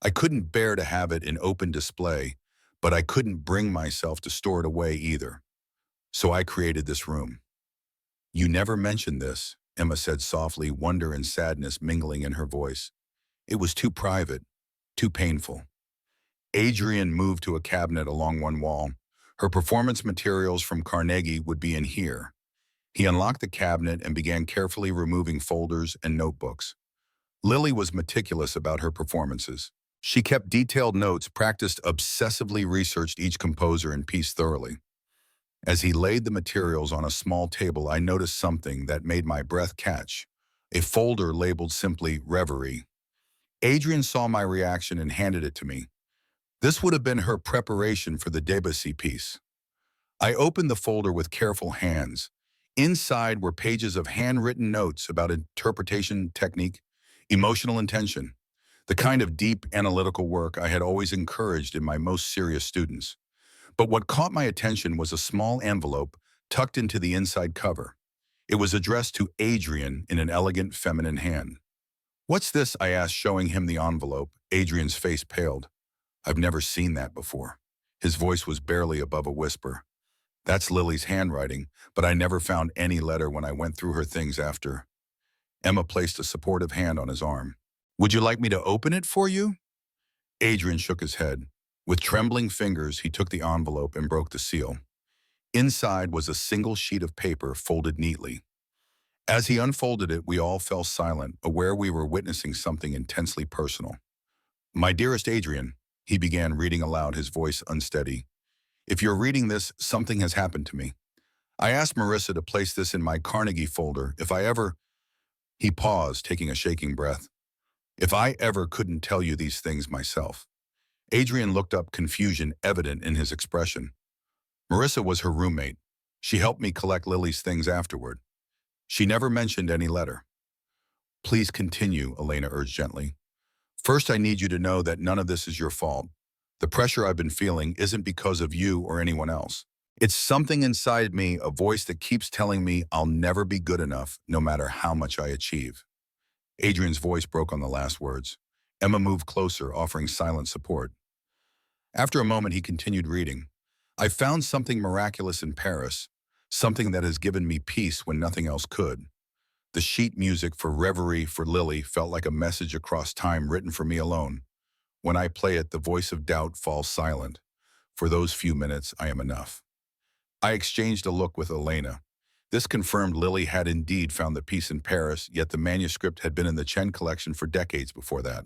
I couldn't bear to have it in open display, but I couldn't bring myself to store it away either. So I created this room. You never mentioned this, Emma said softly, wonder and sadness mingling in her voice. It was too private, too painful. Adrian moved to a cabinet along one wall. Her performance materials from Carnegie would be in here. He unlocked the cabinet and began carefully removing folders and notebooks. Lily was meticulous about her performances. She kept detailed notes, practiced obsessively, researched each composer and piece thoroughly. As he laid the materials on a small table, I noticed something that made my breath catch. A folder labeled simply Reverie. Adrian saw my reaction and handed it to me. This would have been her preparation for the Debussy piece. I opened the folder with careful hands. Inside were pages of handwritten notes about interpretation technique, emotional intention, the kind of deep analytical work I had always encouraged in my most serious students. But what caught my attention was a small envelope tucked into the inside cover. It was addressed to Adrian in an elegant feminine hand. What's this? I asked, showing him the envelope. Adrian's face paled. I've never seen that before. His voice was barely above a whisper. That's Lily's handwriting, but I never found any letter when I went through her things after. Emma placed a supportive hand on his arm. Would you like me to open it for you? Adrian shook his head. With trembling fingers, he took the envelope and broke the seal. Inside was a single sheet of paper folded neatly. As he unfolded it, we all fell silent, aware we were witnessing something intensely personal. My dearest Adrian, he began reading aloud, his voice unsteady. If you're reading this, something has happened to me. I asked Marissa to place this in my Carnegie folder if I ever... He paused, taking a shaking breath. If I ever couldn't tell you these things myself. Adrian looked up, confusion evident in his expression. Marissa was her roommate. She helped me collect Lily's things afterward. She never mentioned any letter. Please continue, Elena urged gently. First, I need you to know that none of this is your fault. The pressure I've been feeling isn't because of you or anyone else. It's something inside me, a voice that keeps telling me I'll never be good enough, no matter how much I achieve. Adrian's voice broke on the last words. Emma moved closer, offering silent support. After a moment, he continued reading. I found something miraculous in Paris, something that has given me peace when nothing else could. The sheet music for Reverie for Lily felt like a message across time written for me alone. When I play it, the voice of doubt falls silent. For those few minutes, I am enough. I exchanged a look with Elena. This confirmed Lily had indeed found the peace in Paris, yet the manuscript had been in the Chen collection for decades before that.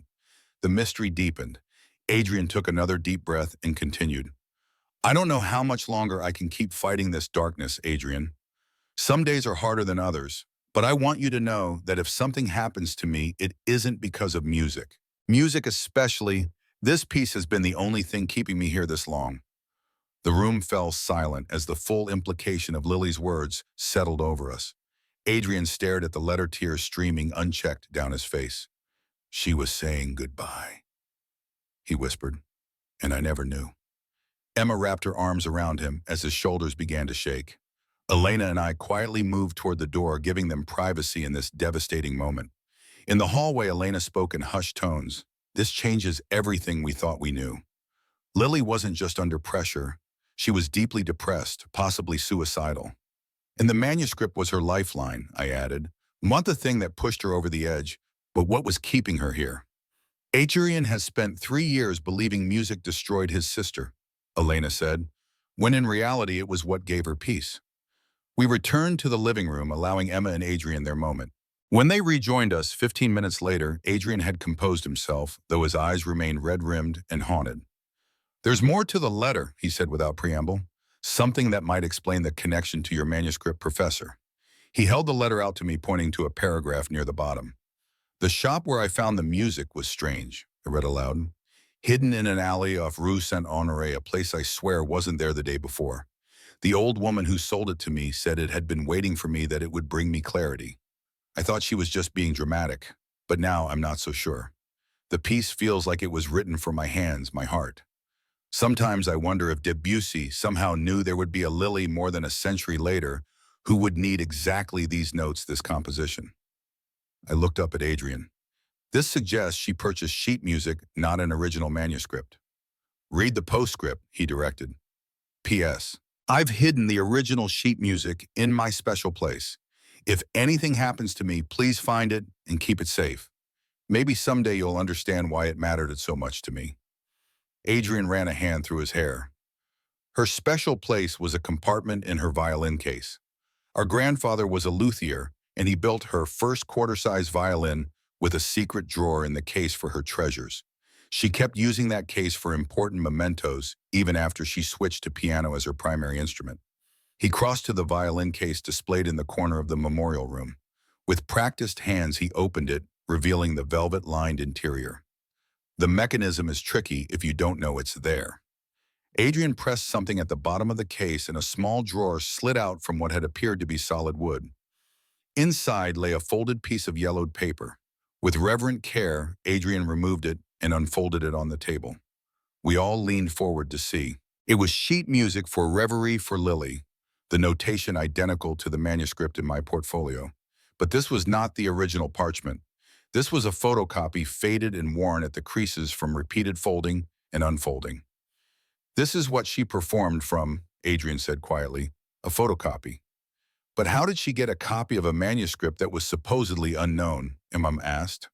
The mystery deepened. Adrian took another deep breath and continued. I don't know how much longer I can keep fighting this darkness, Adrian. Some days are harder than others, but I want you to know that if something happens to me, it isn't because of music. Music especially, this piece has been the only thing keeping me here this long. The room fell silent as the full implication of Lily's words settled over us. Adrian stared at the letter, tears streaming unchecked down his face. She was saying goodbye, he whispered, and I never knew. Emma wrapped her arms around him as his shoulders began to shake. Elena and I quietly moved toward the door, giving them privacy in this devastating moment. In the hallway, Elena spoke in hushed tones. This changes everything we thought we knew. Lily wasn't just under pressure. She was deeply depressed, possibly suicidal. And the manuscript was her lifeline, I added. Not the thing that pushed her over the edge, but what was keeping her here. Adrian has spent 3 years believing music destroyed his sister, Elena said, when in reality it was what gave her peace. We returned to the living room, allowing Emma and Adrian their moment. When they rejoined us 15 minutes later, Adrian had composed himself, though his eyes remained red-rimmed and haunted. There's more to the letter, he said without preamble, something that might explain the connection to your manuscript, Professor. He held the letter out to me, pointing to a paragraph near the bottom. The shop where I found the music was strange, I read aloud. Hidden in an alley off Rue Saint-Honoré, a place I swear wasn't there the day before. The old woman who sold it to me said it had been waiting for me, that it would bring me clarity. I thought she was just being dramatic, but now I'm not so sure. The piece feels like it was written for my hands, my heart. Sometimes I wonder if Debussy somehow knew there would be a Lily more than a century later who would need exactly these notes, this composition. I looked up at Adrian. This suggests she purchased sheet music, not an original manuscript. Read the postscript, he directed. P.S. I've hidden the original sheet music in my special place. If anything happens to me, please find it and keep it safe. Maybe someday you'll understand why it mattered so much to me. Adrian ran a hand through his hair. Her special place was a compartment in her violin case. Our grandfather was a luthier, and he built her first quarter-size violin with a secret drawer in the case for her treasures. She kept using that case for important mementos, even after she switched to piano as her primary instrument. He crossed to the violin case displayed in the corner of the memorial room. With practiced hands, he opened it, revealing the velvet-lined interior. The mechanism is tricky if you don't know it's there. Adrian pressed something at the bottom of the case, and a small drawer slid out from what had appeared to be solid wood. Inside lay a folded piece of yellowed paper. With reverent care, Adrian removed it and unfolded it on the table. We all leaned forward to see. It was sheet music for Reverie for Lily, the notation identical to the manuscript in my portfolio. But this was not the original parchment. This was a photocopy, faded and worn at the creases from repeated folding and unfolding. This is what she performed from, Adrian said quietly, a photocopy. But how did she get a copy of a manuscript that was supposedly unknown? Imam asked.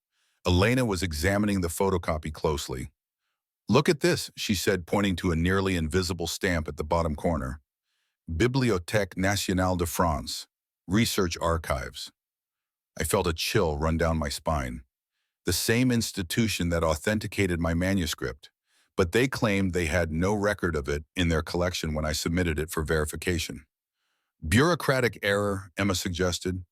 Elena was examining the photocopy closely. Look at this, she said, pointing to a nearly invisible stamp at the bottom corner. Bibliothèque Nationale de France, Research Archives. I felt a chill run down my spine. The same institution that authenticated my manuscript, but they claimed they had no record of it in their collection when I submitted it for verification. Bureaucratic error, Emma suggested.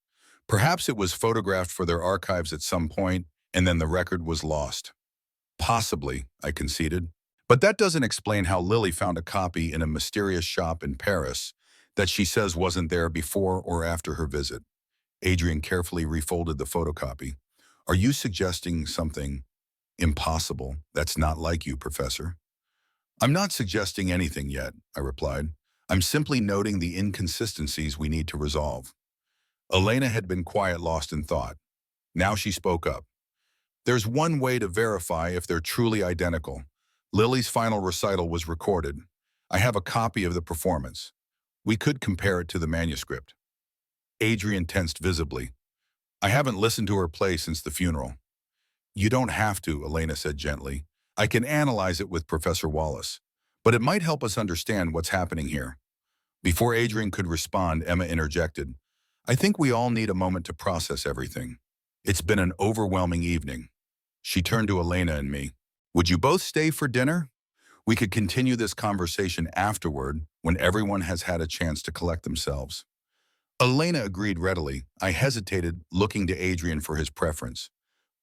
Perhaps it was photographed for their archives at some point, and then the record was lost. Possibly, I conceded. But that doesn't explain how Lily found a copy in a mysterious shop in Paris that she says wasn't there before or after her visit. Adrian carefully refolded the photocopy. Are you suggesting something impossible? That's not like you, Professor. I'm not suggesting anything yet, I replied. I'm simply noting the inconsistencies we need to resolve. Elena had been quiet, lost in thought. Now she spoke up. There's one way to verify if they're truly identical. Lily's final recital was recorded. I have a copy of the performance. We could compare it to the manuscript. Adrian tensed visibly. I haven't listened to her play since the funeral. You don't have to, Elena said gently. I can analyze it with Professor Wallace, but it might help us understand what's happening here. Before Adrian could respond, Emma interjected. I think we all need a moment to process everything. It's been an overwhelming evening. She turned to Elena and me. Would you both stay for dinner? We could continue this conversation afterward when everyone has had a chance to collect themselves. Elena agreed readily. I hesitated, looking to Adrian for his preference.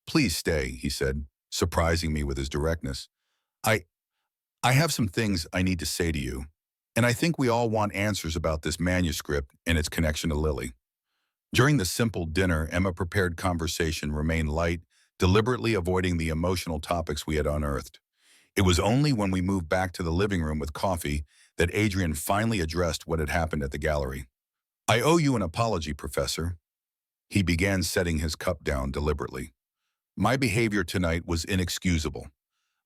Please stay, he said, surprising me with his directness. I have some things I need to say to you, and I think we all want answers about this manuscript and its connection to Lily. During the simple dinner, Emma prepared conversation remained light, deliberately avoiding the emotional topics we had unearthed. It was only when we moved back to the living room with coffee that Adrian finally addressed what had happened at the gallery. I owe you an apology, Professor. He began setting his cup down deliberately. My behavior tonight was inexcusable.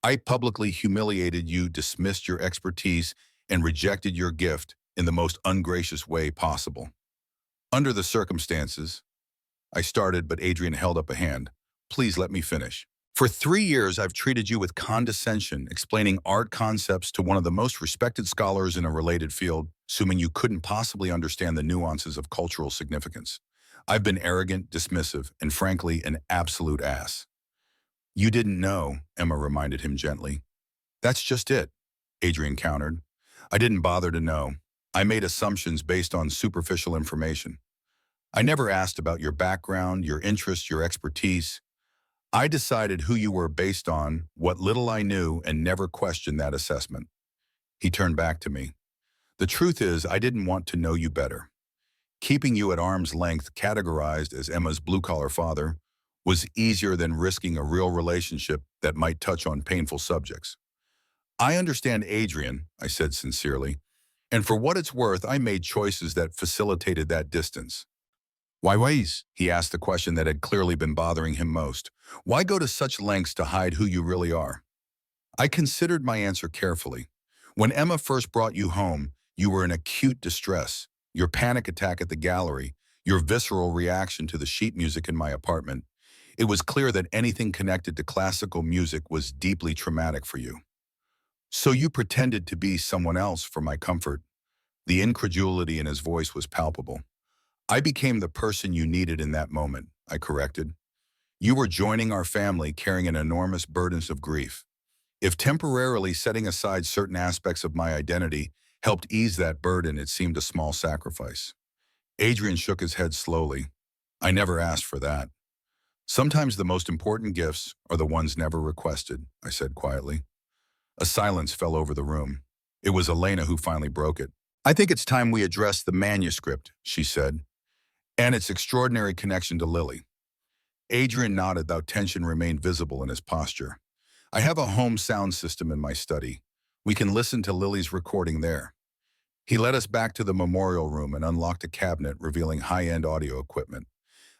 I publicly humiliated you, dismissed your expertise, and rejected your gift in the most ungracious way possible. Under the circumstances, I started, but Adrian held up a hand. Please let me finish. For 3 years, I've treated you with condescension, explaining art concepts to one of the most respected scholars in a related field, assuming you couldn't possibly understand the nuances of cultural significance. I've been arrogant, dismissive, and frankly, an absolute ass. You didn't know, Emma reminded him gently. That's just it, Adrian countered. I didn't bother to know. I made assumptions based on superficial information. I never asked about your background, your interests, your expertise. I decided who you were based on what little I knew and never questioned that assessment. He turned back to me. The truth is, I didn't want to know you better. Keeping you at arm's length, categorized as Emma's blue-collar father, was easier than risking a real relationship that might touch on painful subjects. I understand Adrian, I said sincerely, and for what it's worth, I made choices that facilitated that distance. Why ways? He asked the question that had clearly been bothering him most. Why go to such lengths to hide who you really are? I considered my answer carefully. When Emma first brought you home, you were in acute distress. Your panic attack at the gallery, your visceral reaction to the sheet music in my apartment. It was clear that anything connected to classical music was deeply traumatic for you. So you pretended to be someone else for my comfort. The incredulity in his voice was palpable. I became the person you needed in that moment, I corrected. You were joining our family carrying an enormous burden of grief. If temporarily setting aside certain aspects of my identity helped ease that burden, it seemed a small sacrifice. Adrian shook his head slowly. I never asked for that. Sometimes the most important gifts are the ones never requested, I said quietly. A silence fell over the room. It was Elena who finally broke it. I think it's time we address the manuscript, she said, and its extraordinary connection to Lily. Adrian nodded, though tension remained visible in his posture. I have a home sound system in my study. We can listen to Lily's recording there. He led us back to the memorial room and unlocked a cabinet revealing high-end audio equipment.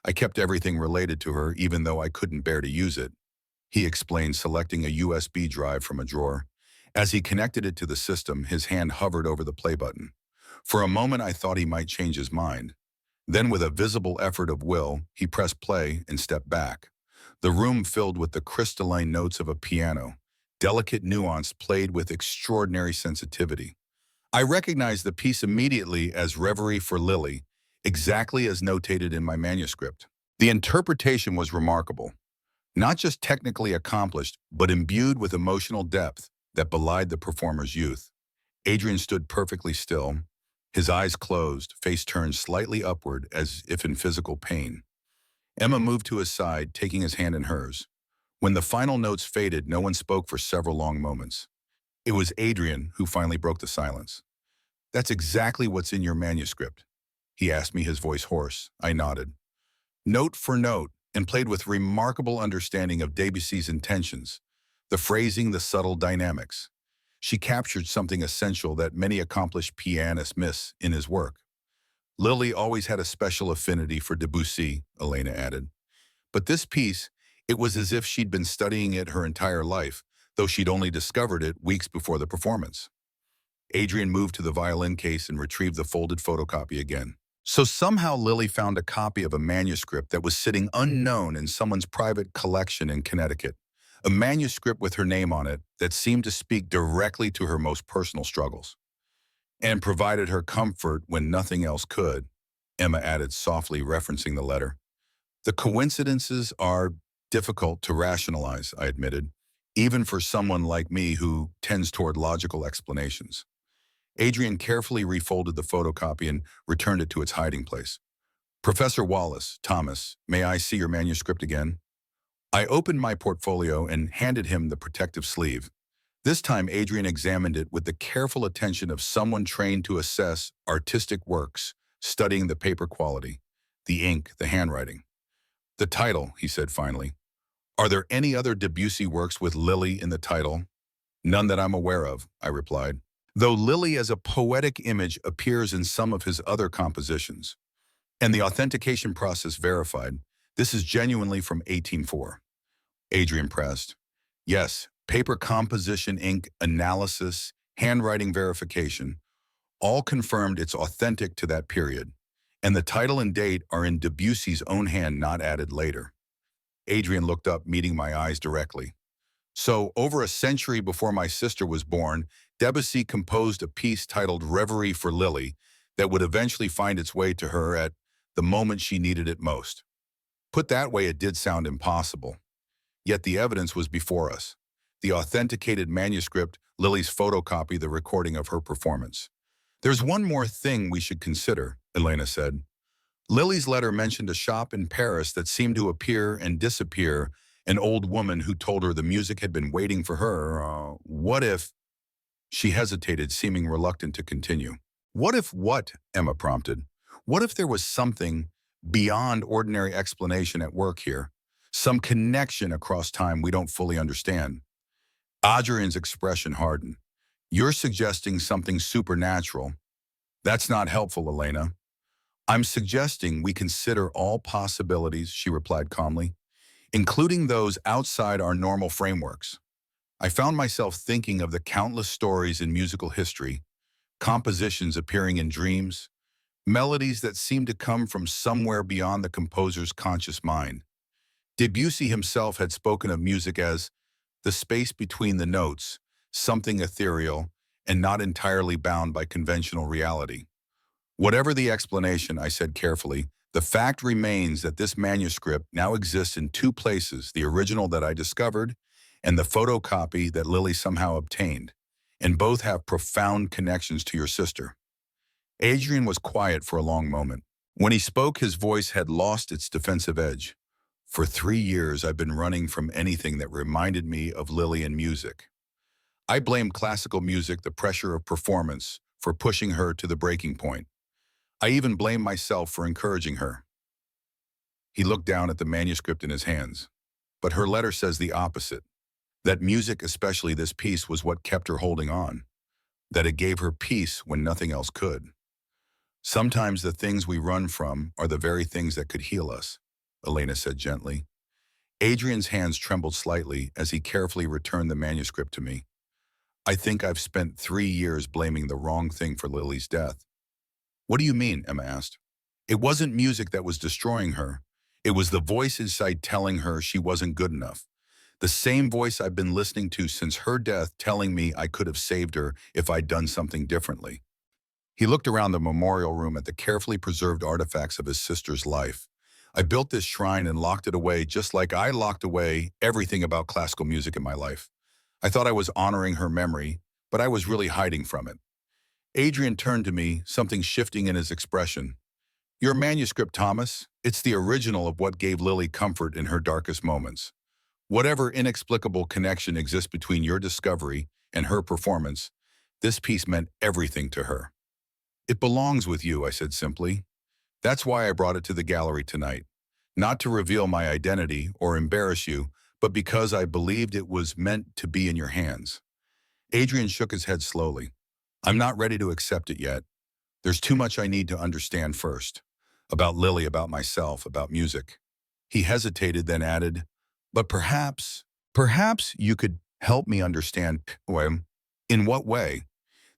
I kept everything related to her, even though I couldn't bear to use it. He explained, selecting a USB drive from a drawer. As he connected it to the system, his hand hovered over the play button. For a moment, I thought he might change his mind. Then, with a visible effort of will, he pressed play and stepped back. The room filled with the crystalline notes of a piano, delicate nuance played with extraordinary sensitivity. I recognized the piece immediately as Reverie for Lily, exactly as notated in my manuscript. The interpretation was remarkable, not just technically accomplished, but imbued with emotional depth that belied the performer's youth. Adrian stood perfectly still, his eyes closed, face turned slightly upward as if in physical pain. Emma moved to his side, taking his hand in hers. When the final notes faded, no one spoke for several long moments. It was Adrian who finally broke the silence. "That's exactly what's in your manuscript," he asked me, his voice hoarse. I nodded. Note for note, and played with remarkable understanding of Debussy's intentions, the phrasing, the subtle dynamics. She captured something essential that many accomplished pianists miss in his work. Lily always had a special affinity for Debussy, Elena added. But this piece, it was as if she'd been studying it her entire life, though she'd only discovered it weeks before the performance. Adrian moved to the violin case and retrieved the folded photocopy again. So somehow Lily found a copy of a manuscript that was sitting unknown in someone's private collection in Connecticut. A manuscript with her name on it that seemed to speak directly to her most personal struggles. And provided her comfort when nothing else could, Emma added softly, referencing the letter. The coincidences are difficult to rationalize, I admitted, even for someone like me who tends toward logical explanations. Adrian carefully refolded the photocopy and returned it to its hiding place. "Professor Wallace, Thomas, may I see your manuscript again?" I opened my portfolio and handed him the protective sleeve. This time, Adrian examined it with the careful attention of someone trained to assess artistic works, studying the paper quality, the ink, the handwriting. "The title," he said finally. "Are there any other Debussy works with Lily in the title?" "None that I'm aware of," I replied, though Lily as a poetic image appears in some of his other compositions. And the authentication process verified, this is genuinely from 1804. Adrian pressed. "Yes, paper composition, ink analysis, handwriting verification, all confirmed it's authentic to that period. And the title and date are in Debussy's own hand, not added later." Adrian looked up, meeting my eyes directly. "So, over a century before my sister was born, Debussy composed a piece titled Reverie for Lily that would eventually find its way to her at the moment she needed it most." Put that way, it did sound impossible. Yet the evidence was before us. The authenticated manuscript, Lily's photocopy, the recording of her performance. "There's one more thing we should consider," Elena said. "Lily's letter mentioned a shop in Paris that seemed to appear and disappear, an old woman who told her the music had been waiting for her. What if—" She hesitated, seeming reluctant to continue. "What if what?" Emma prompted. "What if there was something beyond ordinary explanation at work here? Some connection across time we don't fully understand?" Adrian's expression hardened. "You're suggesting something supernatural. That's not helpful, Elena." "I'm suggesting we consider all possibilities," she replied calmly, "including those outside our normal frameworks." I found myself thinking of the countless stories in musical history, compositions appearing in dreams, melodies that seemed to come from somewhere beyond the composer's conscious mind. Debussy himself had spoken of music as the space between the notes, something ethereal and not entirely bound by conventional reality. Whatever the explanation, I said carefully, the fact remains that this manuscript now exists in two places, the original that I discovered and the photocopy that Lily somehow obtained, and both have profound connections to your sister. Adrian was quiet for a long moment. When he spoke, his voice had lost its defensive edge. "For 3 years, I've been running from anything that reminded me of Lily and music. I blamed classical music, the pressure of performance, for pushing her to the breaking point. I even blamed myself for encouraging her." He looked down at the manuscript in his hands. "But her letter says the opposite. That music, especially this piece, was what kept her holding on. That it gave her peace when nothing else could. Sometimes the things we run from are the very things that could heal us," Elena said gently. Adrian's hands trembled slightly as he carefully returned the manuscript to me. I think I've spent 3 years blaming the wrong thing for Lily's death. What do you mean? Emma asked. It wasn't music that was destroying her. It was the voice inside telling her she wasn't good enough. The same voice I've been listening to since her death telling me I could have saved her if I'd done something differently. He looked around the memorial room at the carefully preserved artifacts of his sister's life. I built this shrine and locked it away just like I locked away everything about classical music in my life. I thought I was honoring her memory, but I was really hiding from it. Adrian turned to me, something shifting in his expression. Your manuscript, Thomas, it's the original of what gave Lily comfort in her darkest moments. Whatever inexplicable connection exists between your discovery and her performance, this piece meant everything to her. It belongs with you, I said simply. That's why I brought it to the gallery tonight. Not to reveal my identity or embarrass you, but because I believed it was meant to be in your hands. Adrian shook his head slowly. I'm not ready to accept it yet. There's too much I need to understand first. About Lily, about myself, about music. He hesitated, then added, but perhaps you could help me understand. Well, in what way?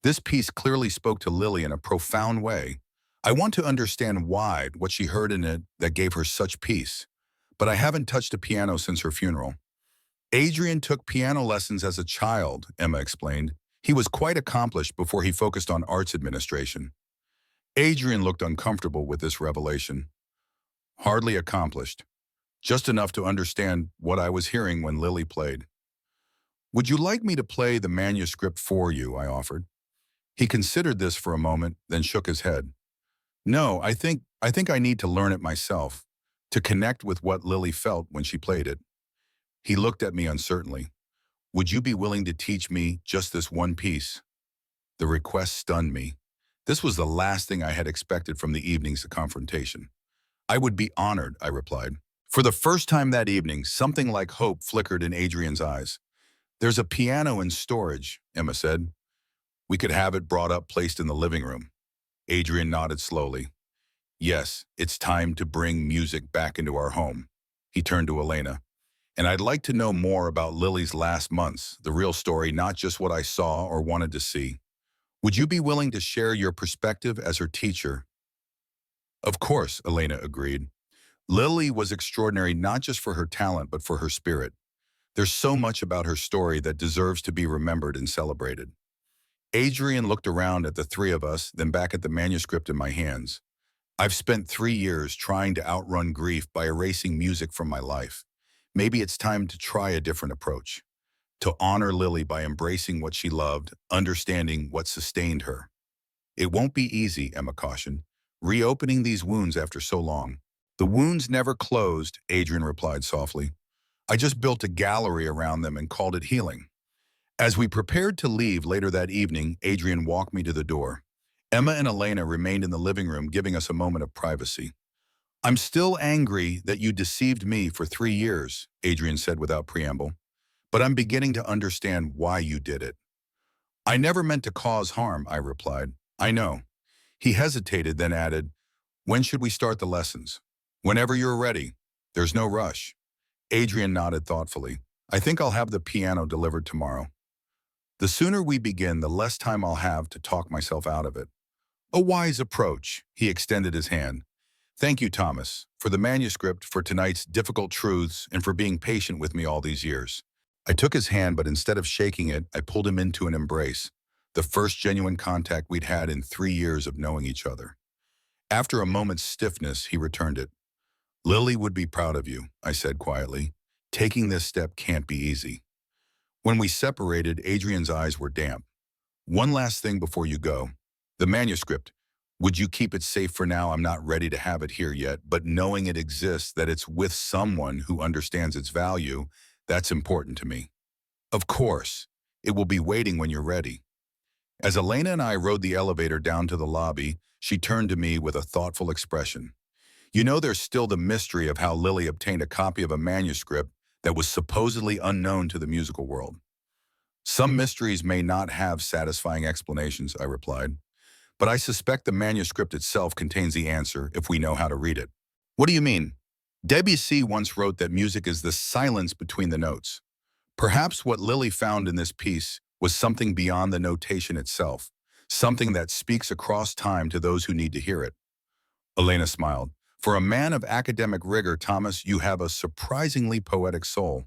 This piece clearly spoke to Lily in a profound way. I want to understand why, what she heard in it that gave her such peace. But I haven't touched a piano since her funeral. Adrian took piano lessons as a child, Emma explained. He was quite accomplished before he focused on arts administration. Adrian looked uncomfortable with this revelation. Hardly accomplished. Just enough to understand what I was hearing when Lily played. Would you like me to play the manuscript for you? I offered. He considered this for a moment, then shook his head. No, I think I need to learn it myself, to connect with what Lily felt when she played it. He looked at me uncertainly. Would you be willing to teach me just this one piece? The request stunned me. This was the last thing I had expected from the evening's confrontation. I would be honored, I replied. For the first time that evening, something like hope flickered in Adrian's eyes. There's a piano in storage, Emma said. We could have it brought up, placed in the living room. Adrian nodded slowly. Yes, it's time to bring music back into our home. He turned to Elena. And I'd like to know more about Lily's last months, the real story, not just what I saw or wanted to see. Would you be willing to share your perspective as her teacher? Of course, Elena agreed. Lily was extraordinary not just for her talent, but for her spirit. There's so much about her story that deserves to be remembered and celebrated. Adrian looked around at the three of us, then back at the manuscript in my hands. I've spent 3 years trying to outrun grief by erasing music from my life. Maybe it's time to try a different approach. To honor Lily by embracing what she loved, understanding what sustained her. It won't be easy, Emma cautioned, reopening these wounds after so long. The wounds never closed, Adrian replied softly. I just built a gallery around them and called it healing. As we prepared to leave later that evening, Adrian walked me to the door. Emma and Elena remained in the living room, giving us a moment of privacy. I'm still angry that you deceived me for 3 years, Adrian said without preamble. But I'm beginning to understand why you did it. I never meant to cause harm, I replied. I know. He hesitated, then added, when should we start the lessons? Whenever you're ready. There's no rush. Adrian nodded thoughtfully. I think I'll have the piano delivered tomorrow. The sooner we begin, the less time I'll have to talk myself out of it. A wise approach, he extended his hand. Thank you, Thomas, for the manuscript, for tonight's difficult truths, and for being patient with me all these years. I took his hand, but instead of shaking it, I pulled him into an embrace, the first genuine contact we'd had in 3 years of knowing each other. After a moment's stiffness, he returned it. Lily would be proud of you, I said quietly. Taking this step can't be easy. When we separated, Adrian's eyes were damp. One last thing before you go. The manuscript. Would you keep it safe for now? I'm not ready to have it here yet, but knowing it exists, that it's with someone who understands its value, that's important to me. Of course, it will be waiting when you're ready. As Elena and I rode the elevator down to the lobby, she turned to me with a thoughtful expression. You know, there's still the mystery of how Lily obtained a copy of a manuscript that was supposedly unknown to the musical world. Some mysteries may not have satisfying explanations, I replied, but I suspect the manuscript itself contains the answer if we know how to read it. What do you mean? Debussy once wrote that music is the silence between the notes. Perhaps what Lily found in this piece was something beyond the notation itself, something that speaks across time to those who need to hear it. Elena smiled. For a man of academic rigor, Thomas, you have a surprisingly poetic soul.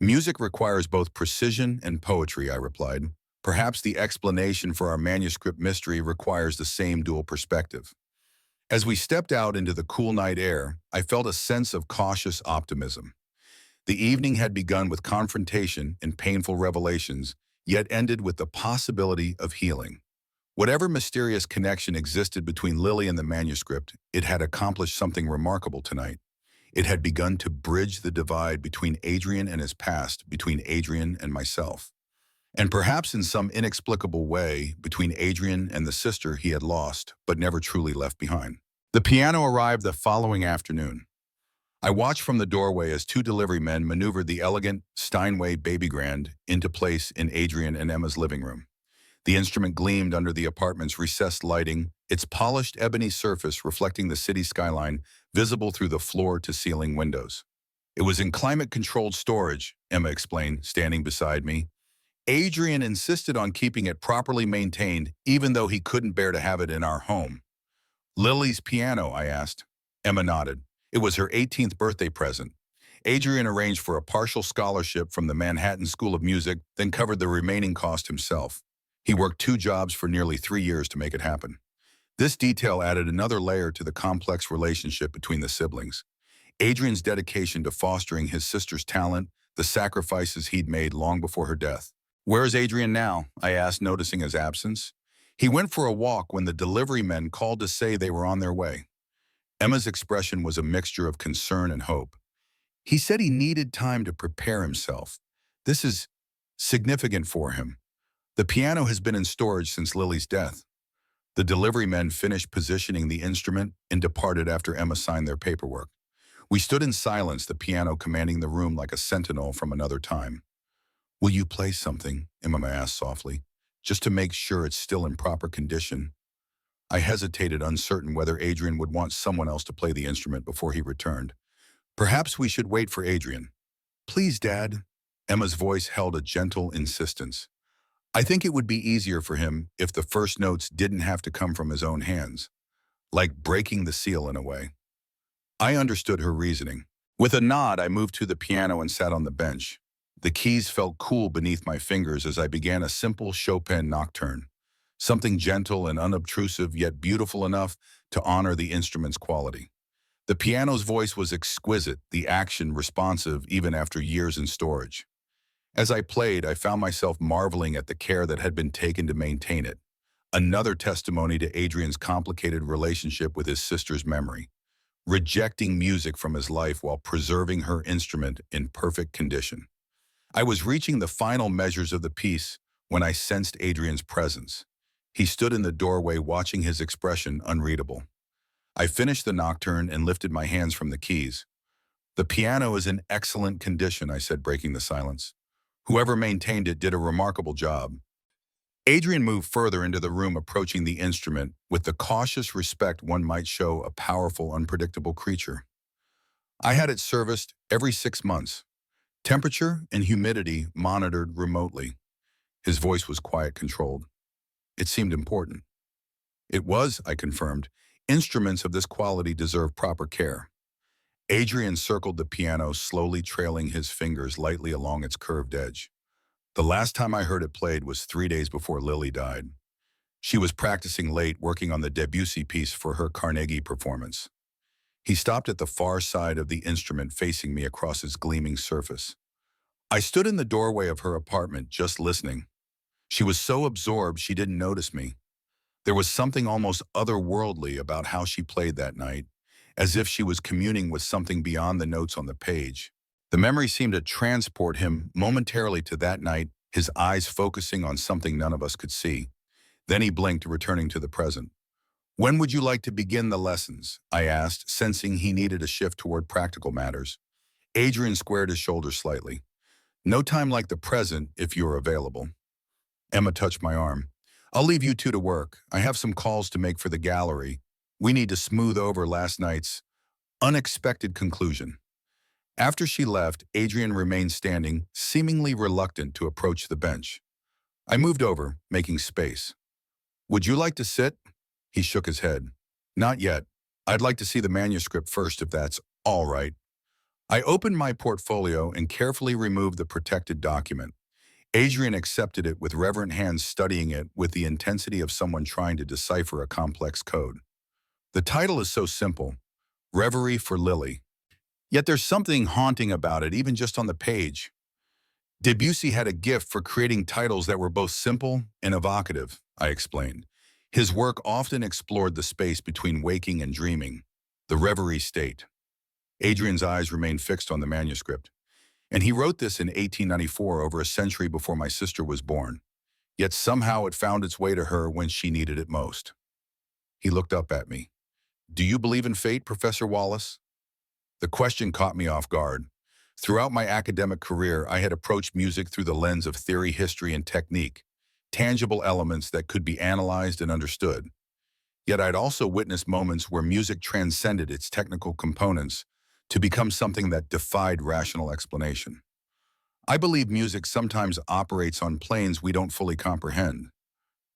Music requires both precision and poetry, I replied. Perhaps the explanation for our manuscript mystery requires the same dual perspective. As we stepped out into the cool night air, I felt a sense of cautious optimism. The evening had begun with confrontation and painful revelations, yet ended with the possibility of healing. Whatever mysterious connection existed between Lily and the manuscript, it had accomplished something remarkable tonight. It had begun to bridge the divide between Adrian and his past, between Adrian and myself. And perhaps in some inexplicable way, between Adrian and the sister he had lost, but never truly left behind. The piano arrived the following afternoon. I watched from the doorway as two delivery men maneuvered the elegant Steinway baby grand into place in Adrian and Emma's living room. The instrument gleamed under the apartment's recessed lighting, its polished ebony surface reflecting the city skyline visible through the floor-to-ceiling windows. It was in climate-controlled storage, Emma explained, standing beside me. Adrian insisted on keeping it properly maintained, even though he couldn't bear to have it in our home. Lily's piano, I asked. Emma nodded. It was her 18th birthday present. Adrian arranged for a partial scholarship from the Manhattan School of Music, then covered the remaining cost himself. He worked 2 jobs for nearly 3 years to make it happen. This detail added another layer to the complex relationship between the siblings. Adrian's dedication to fostering his sister's talent, the sacrifices he'd made long before her death. "Where is Adrian now?" I asked, noticing his absence. "He went for a walk when the delivery men called to say they were on their way." Emma's expression was a mixture of concern and hope. "He said he needed time to prepare himself. This is significant for him. The piano has been in storage since Lily's death." The delivery men finished positioning the instrument and departed after Emma signed their paperwork. We stood in silence, the piano commanding the room like a sentinel from another time. "Will you play something?" Emma asked softly, "just to make sure it's still in proper condition." I hesitated, uncertain whether Adrian would want someone else to play the instrument before he returned. "Perhaps we should wait for Adrian." "Please, Dad." Emma's voice held a gentle insistence. "I think it would be easier for him if the first notes didn't have to come from his own hands, like breaking the seal in a way." I understood her reasoning. With a nod, I moved to the piano and sat on the bench. The keys felt cool beneath my fingers as I began a simple Chopin nocturne, something gentle and unobtrusive yet beautiful enough to honor the instrument's quality. The piano's voice was exquisite, the action responsive even after years in storage. As I played, I found myself marveling at the care that had been taken to maintain it, another testimony to Adrian's complicated relationship with his sister's memory, rejecting music from his life while preserving her instrument in perfect condition. I was reaching the final measures of the piece when I sensed Adrian's presence. He stood in the doorway, watching, his expression unreadable. I finished the nocturne and lifted my hands from the keys. "The piano is in excellent condition," I said, breaking the silence. "Whoever maintained it did a remarkable job." Adrian moved further into the room, approaching the instrument with the cautious respect one might show a powerful, unpredictable creature. "I had it serviced every 6 months. Temperature and humidity monitored remotely." His voice was quiet, controlled. It seemed important. "It was," I confirmed. "Instruments of this quality deserve proper care." Adrian circled the piano, slowly trailing his fingers lightly along its curved edge. "The last time I heard it played was 3 days before Lily died. She was practicing late, working on the Debussy piece for her Carnegie performance." He stopped at the far side of the instrument, facing me across its gleaming surface. I stood in the doorway of her apartment, just listening. She was so absorbed she didn't notice me. There was something almost otherworldly about how she played that night, as if she was communing with something beyond the notes on the page. The memory seemed to transport him momentarily to that night, his eyes focusing on something none of us could see. Then he blinked, returning to the present. "When would you like to begin the lessons?" I asked, sensing he needed a shift toward practical matters. Adrian squared his shoulders slightly. "No time like the present, if you're available." Emma touched my arm. "I'll leave you two to work. I have some calls to make for the gallery. We need to smooth over last night's unexpected conclusion." After she left, Adrian remained standing, seemingly reluctant to approach the bench. I moved over, making space. Would you like to sit? He shook his head. Not yet. I'd like to see the manuscript first if that's all right. I opened my portfolio and carefully removed the protected document. Adrian accepted it with reverent hands, studying it with the intensity of someone trying to decipher a complex code. The title is so simple, Reverie for Lily. Yet there's something haunting about it, even just on the page. Debussy had a gift for creating titles that were both simple and evocative, I explained. His work often explored the space between waking and dreaming, the reverie state. Adrian's eyes remained fixed on the manuscript. And he wrote this in 1894, over a century before my sister was born. Yet somehow it found its way to her when she needed it most. He looked up at me. Do you believe in fate, Professor Wallace? The question caught me off guard. Throughout my academic career, I had approached music through the lens of theory, history, and technique, tangible elements that could be analyzed and understood. Yet I'd also witnessed moments where music transcended its technical components to become something that defied rational explanation. I believe music sometimes operates on planes we don't fully comprehend,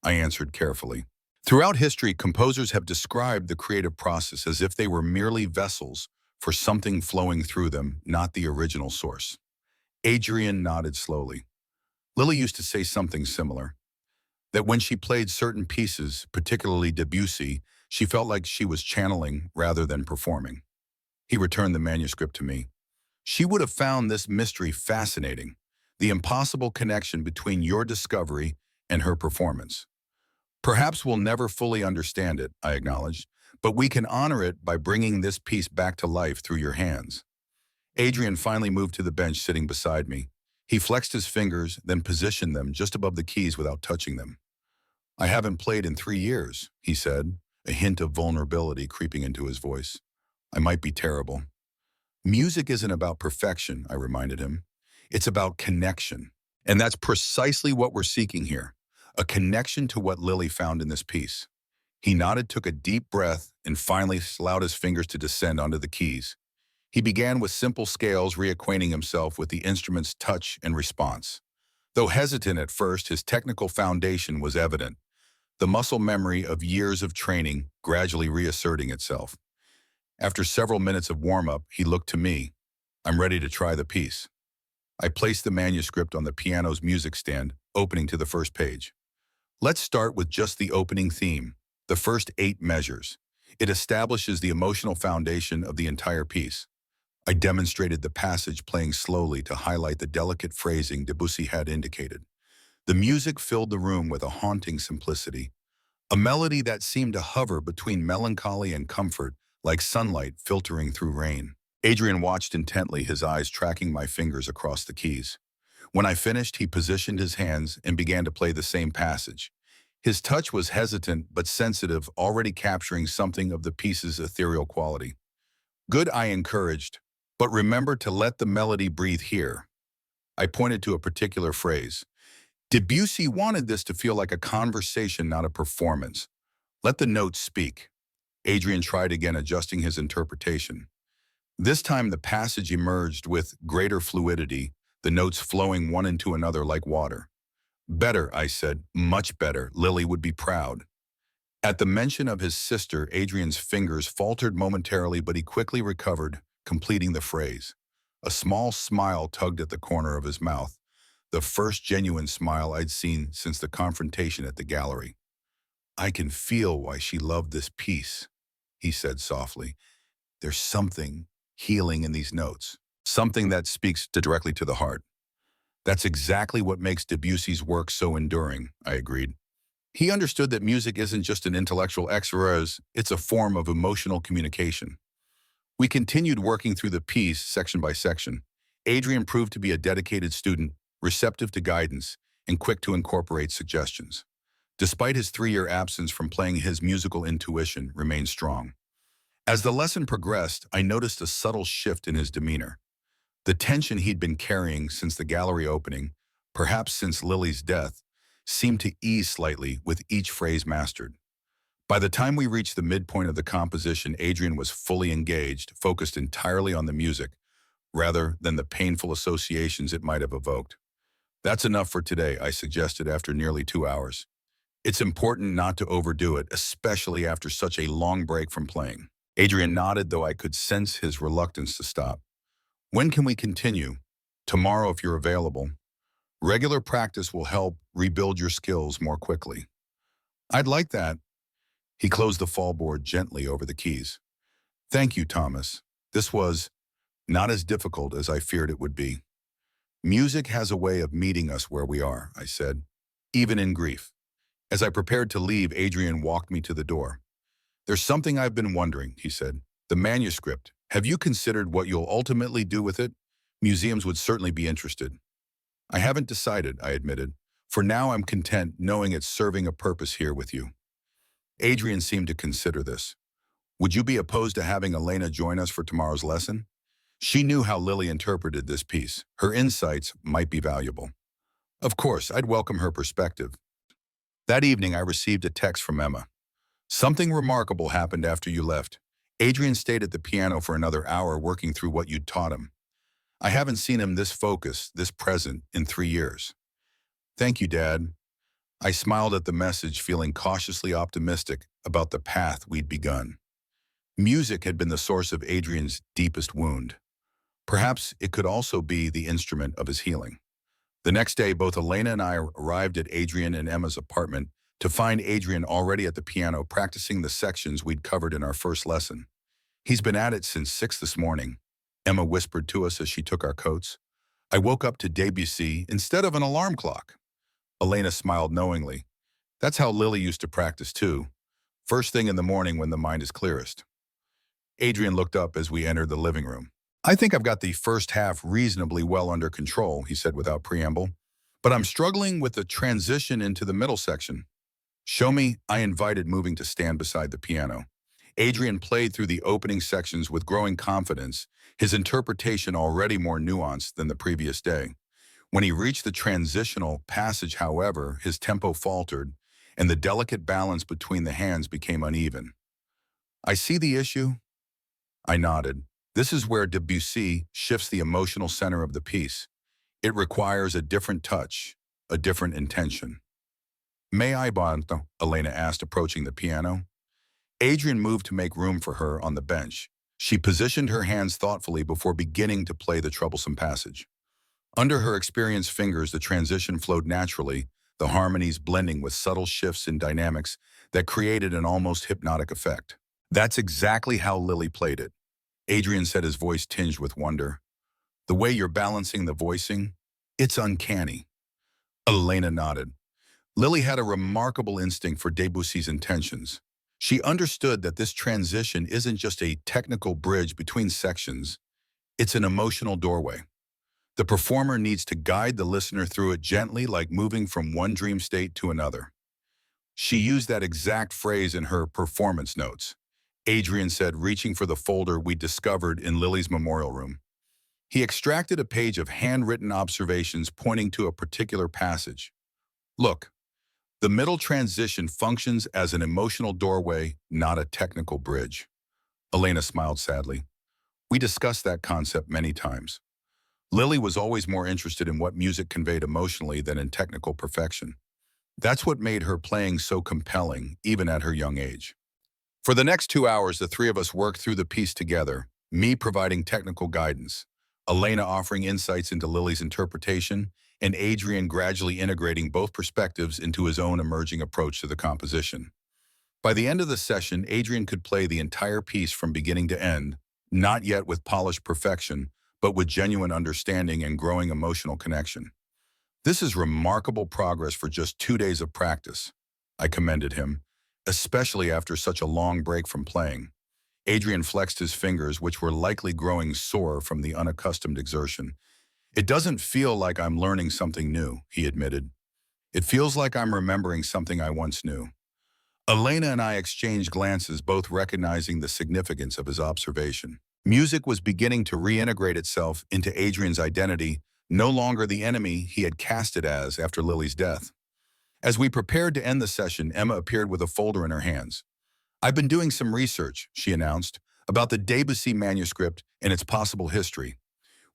I answered carefully. Throughout history, composers have described the creative process as if they were merely vessels for something flowing through them, not the original source. Adrian nodded slowly. Lily used to say something similar, that when she played certain pieces, particularly Debussy, she felt like she was channeling rather than performing. He returned the manuscript to me. She would have found this mystery fascinating, the impossible connection between your discovery and her performance. Perhaps we'll never fully understand it, I acknowledged, but we can honor it by bringing this piece back to life through your hands. Adrian finally moved to the bench sitting beside me. He flexed his fingers, then positioned them just above the keys without touching them. I haven't played in 3 years, he said, a hint of vulnerability creeping into his voice. I might be terrible. Music isn't about perfection, I reminded him. It's about connection. And that's precisely what we're seeking here, a connection to what Lily found in this piece. He nodded, took a deep breath, and finally allowed his fingers to descend onto the keys. He began with simple scales, reacquainting himself with the instrument's touch and response. Though hesitant at first, his technical foundation was evident, the muscle memory of years of training gradually reasserting itself. After several minutes of warm-up, he looked to me. I'm ready to try the piece. I placed the manuscript on the piano's music stand, opening to the first page. Let's start with just the opening theme, the first 8 measures. It establishes the emotional foundation of the entire piece. I demonstrated the passage, playing slowly to highlight the delicate phrasing Debussy had indicated. The music filled the room with a haunting simplicity, a melody that seemed to hover between melancholy and comfort, like sunlight filtering through rain. Adrian watched intently, his eyes tracking my fingers across the keys. When I finished, he positioned his hands and began to play the same passage. His touch was hesitant but sensitive, already capturing something of the piece's ethereal quality. Good, I encouraged, but remember to let the melody breathe here. I pointed to a particular phrase. Debussy wanted this to feel like a conversation, not a performance. Let the notes speak. Adrian tried again, adjusting his interpretation. This time the passage emerged with greater fluidity, the notes flowing one into another like water. Better, I said, much better. Lily would be proud. At the mention of his sister, Adrian's fingers faltered momentarily, but he quickly recovered, completing the phrase. A small smile tugged at the corner of his mouth, the first genuine smile I'd seen since the confrontation at the gallery. I can feel why she loved this piece, he said softly. There's something healing in these notes, something that speaks directly to the heart. That's exactly what makes Debussy's work so enduring, I agreed. He understood that music isn't just an intellectual exercise, it's a form of emotional communication. We continued working through the piece section by section. Adrian proved to be a dedicated student, receptive to guidance, and quick to incorporate suggestions. Despite his 3-year absence from playing, his musical intuition remained strong. As the lesson progressed, I noticed a subtle shift in his demeanor. The tension he'd been carrying since the gallery opening, perhaps since Lily's death, seemed to ease slightly with each phrase mastered. By the time we reached the midpoint of the composition, Adrian was fully engaged, focused entirely on the music, rather than the painful associations it might have evoked. That's enough for today, I suggested after nearly 2 hours. It's important not to overdo it, especially after such a long break from playing. Adrian nodded, though I could sense his reluctance to stop. When can we continue? Tomorrow, if you're available. Regular practice will help rebuild your skills more quickly. I'd like that. He closed the fallboard gently over the keys. Thank you, Thomas. This was not as difficult as I feared it would be. Music has a way of meeting us where we are, I said, even in grief. As I prepared to leave, Adrian walked me to the door. There's something I've been wondering, he said. The manuscript. Have you considered what you'll ultimately do with it? Museums would certainly be interested. I haven't decided, I admitted. For now, I'm content knowing it's serving a purpose here with you. Adrian seemed to consider this. Would you be opposed to having Elena join us for tomorrow's lesson? She knew how Lily interpreted this piece. Her insights might be valuable. Of course, I'd welcome her perspective. That evening, I received a text from Emma. Something remarkable happened after you left. Adrian stayed at the piano for another hour working through what you'd taught him. I haven't seen him this focused, this present, in 3 years. Thank you, Dad. I smiled at the message, feeling cautiously optimistic about the path we'd begun. Music had been the source of Adrian's deepest wound. Perhaps it could also be the instrument of his healing. The next day, both Elena and I arrived at Adrian and Emma's apartment to find Adrian already at the piano practicing the sections we'd covered in our first lesson. He's been at it since 6 this morning, Emma whispered to us as she took our coats. I woke up to Debussy instead of an alarm clock. Elena smiled knowingly. That's how Lily used to practice too, first thing in the morning when the mind is clearest. Adrian looked up as we entered the living room. I think I've got the first half reasonably well under control, he said without preamble, but I'm struggling with the transition into the middle section. Show me, I invited, moving to stand beside the piano. Adrian played through the opening sections with growing confidence, his interpretation already more nuanced than the previous day. When he reached the transitional passage, however, his tempo faltered, and the delicate balance between the hands became uneven. I see the issue. I nodded. This is where Debussy shifts the emotional center of the piece. It requires a different touch, a different intention. May I, Bonto? Elena asked, approaching the piano. Adrian moved to make room for her on the bench. She positioned her hands thoughtfully before beginning to play the troublesome passage. Under her experienced fingers, the transition flowed naturally, the harmonies blending with subtle shifts in dynamics that created an almost hypnotic effect. That's exactly how Lily played it. Adrian said, his voice tinged with wonder. The way you're balancing the voicing, it's uncanny. Elena nodded. Lily had a remarkable instinct for Debussy's intentions. She understood that this transition isn't just a technical bridge between sections, it's an emotional doorway. The performer needs to guide the listener through it gently, like moving from one dream state to another. She used that exact phrase in her performance notes. Adrian said, reaching for the folder we discovered in Lily's memorial room. He extracted a page of handwritten observations pointing to a particular passage. Look, the middle transition functions as an emotional doorway, not a technical bridge. Elena smiled sadly. We discussed that concept many times. Lily was always more interested in what music conveyed emotionally than in technical perfection. That's what made her playing so compelling, even at her young age. For the next 2 hours, the three of us worked through the piece together, me providing technical guidance, Elena offering insights into Lily's interpretation, and Adrian gradually integrating both perspectives into his own emerging approach to the composition. By the end of the session, Adrian could play the entire piece from beginning to end, not yet with polished perfection, but with genuine understanding and growing emotional connection. This is remarkable progress for just 2 days of practice. I commended him, especially after such a long break from playing. Adrian flexed his fingers, which were likely growing sore from the unaccustomed exertion. It doesn't feel like I'm learning something new, he admitted. It feels like I'm remembering something I once knew. Elena and I exchanged glances, both recognizing the significance of his observation. Music was beginning to reintegrate itself into Adrian's identity, no longer the enemy he had cast it as after Lily's death. As we prepared to end the session, Emma appeared with a folder in her hands. I've been doing some research, she announced, about the Debussy manuscript and its possible history.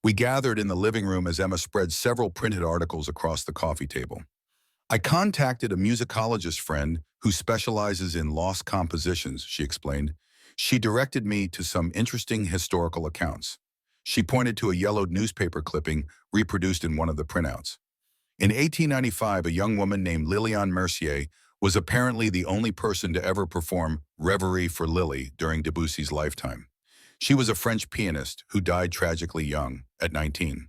We gathered in the living room as Emma spread several printed articles across the coffee table. I contacted a musicologist friend who specializes in lost compositions, she explained. She directed me to some interesting historical accounts. She pointed to a yellowed newspaper clipping reproduced in one of the printouts. In 1895, a young woman named Liliane Mercier was apparently the only person to ever perform Reverie for Lily during Debussy's lifetime. She was a French pianist who died tragically young, at 19.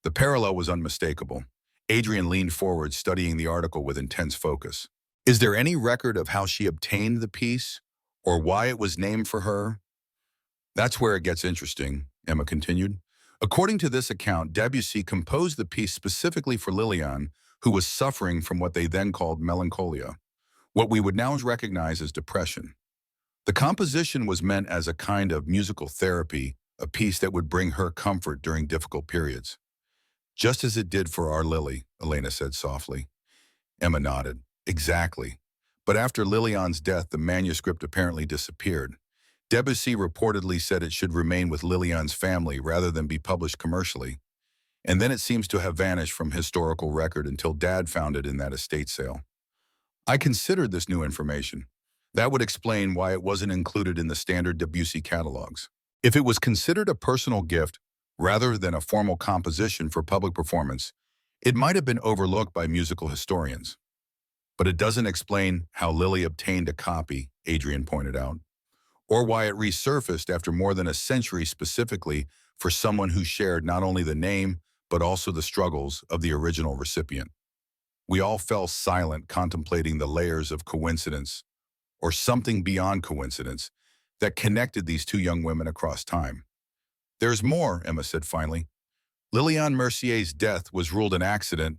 The parallel was unmistakable. Adrian leaned forward, studying the article with intense focus. Is there any record of how she obtained the piece, or why it was named for her? That's where it gets interesting, Emma continued. According to this account, Debussy composed the piece specifically for Liliane, who was suffering from what they then called melancholia, what we would now recognize as depression. The composition was meant as a kind of musical therapy, a piece that would bring her comfort during difficult periods. Just as it did for our Lily, Elena said softly. Emma nodded. Exactly. But after Liliane's death, the manuscript apparently disappeared. Debussy reportedly said it should remain with Liliane's family rather than be published commercially. And then it seems to have vanished from historical record until Dad found it in that estate sale. I considered this new information. That would explain why it wasn't included in the standard Debussy catalogs. If it was considered a personal gift rather than a formal composition for public performance, it might have been overlooked by musical historians. But it doesn't explain how Lily obtained a copy, Adrian pointed out, or why it resurfaced after more than a century specifically for someone who shared not only the name, but also the struggles of the original recipient. We all fell silent, contemplating the layers of coincidence, or something beyond coincidence, that connected these two young women across time. There's more, Emma said finally. Liliane Mercier's death was ruled an accident,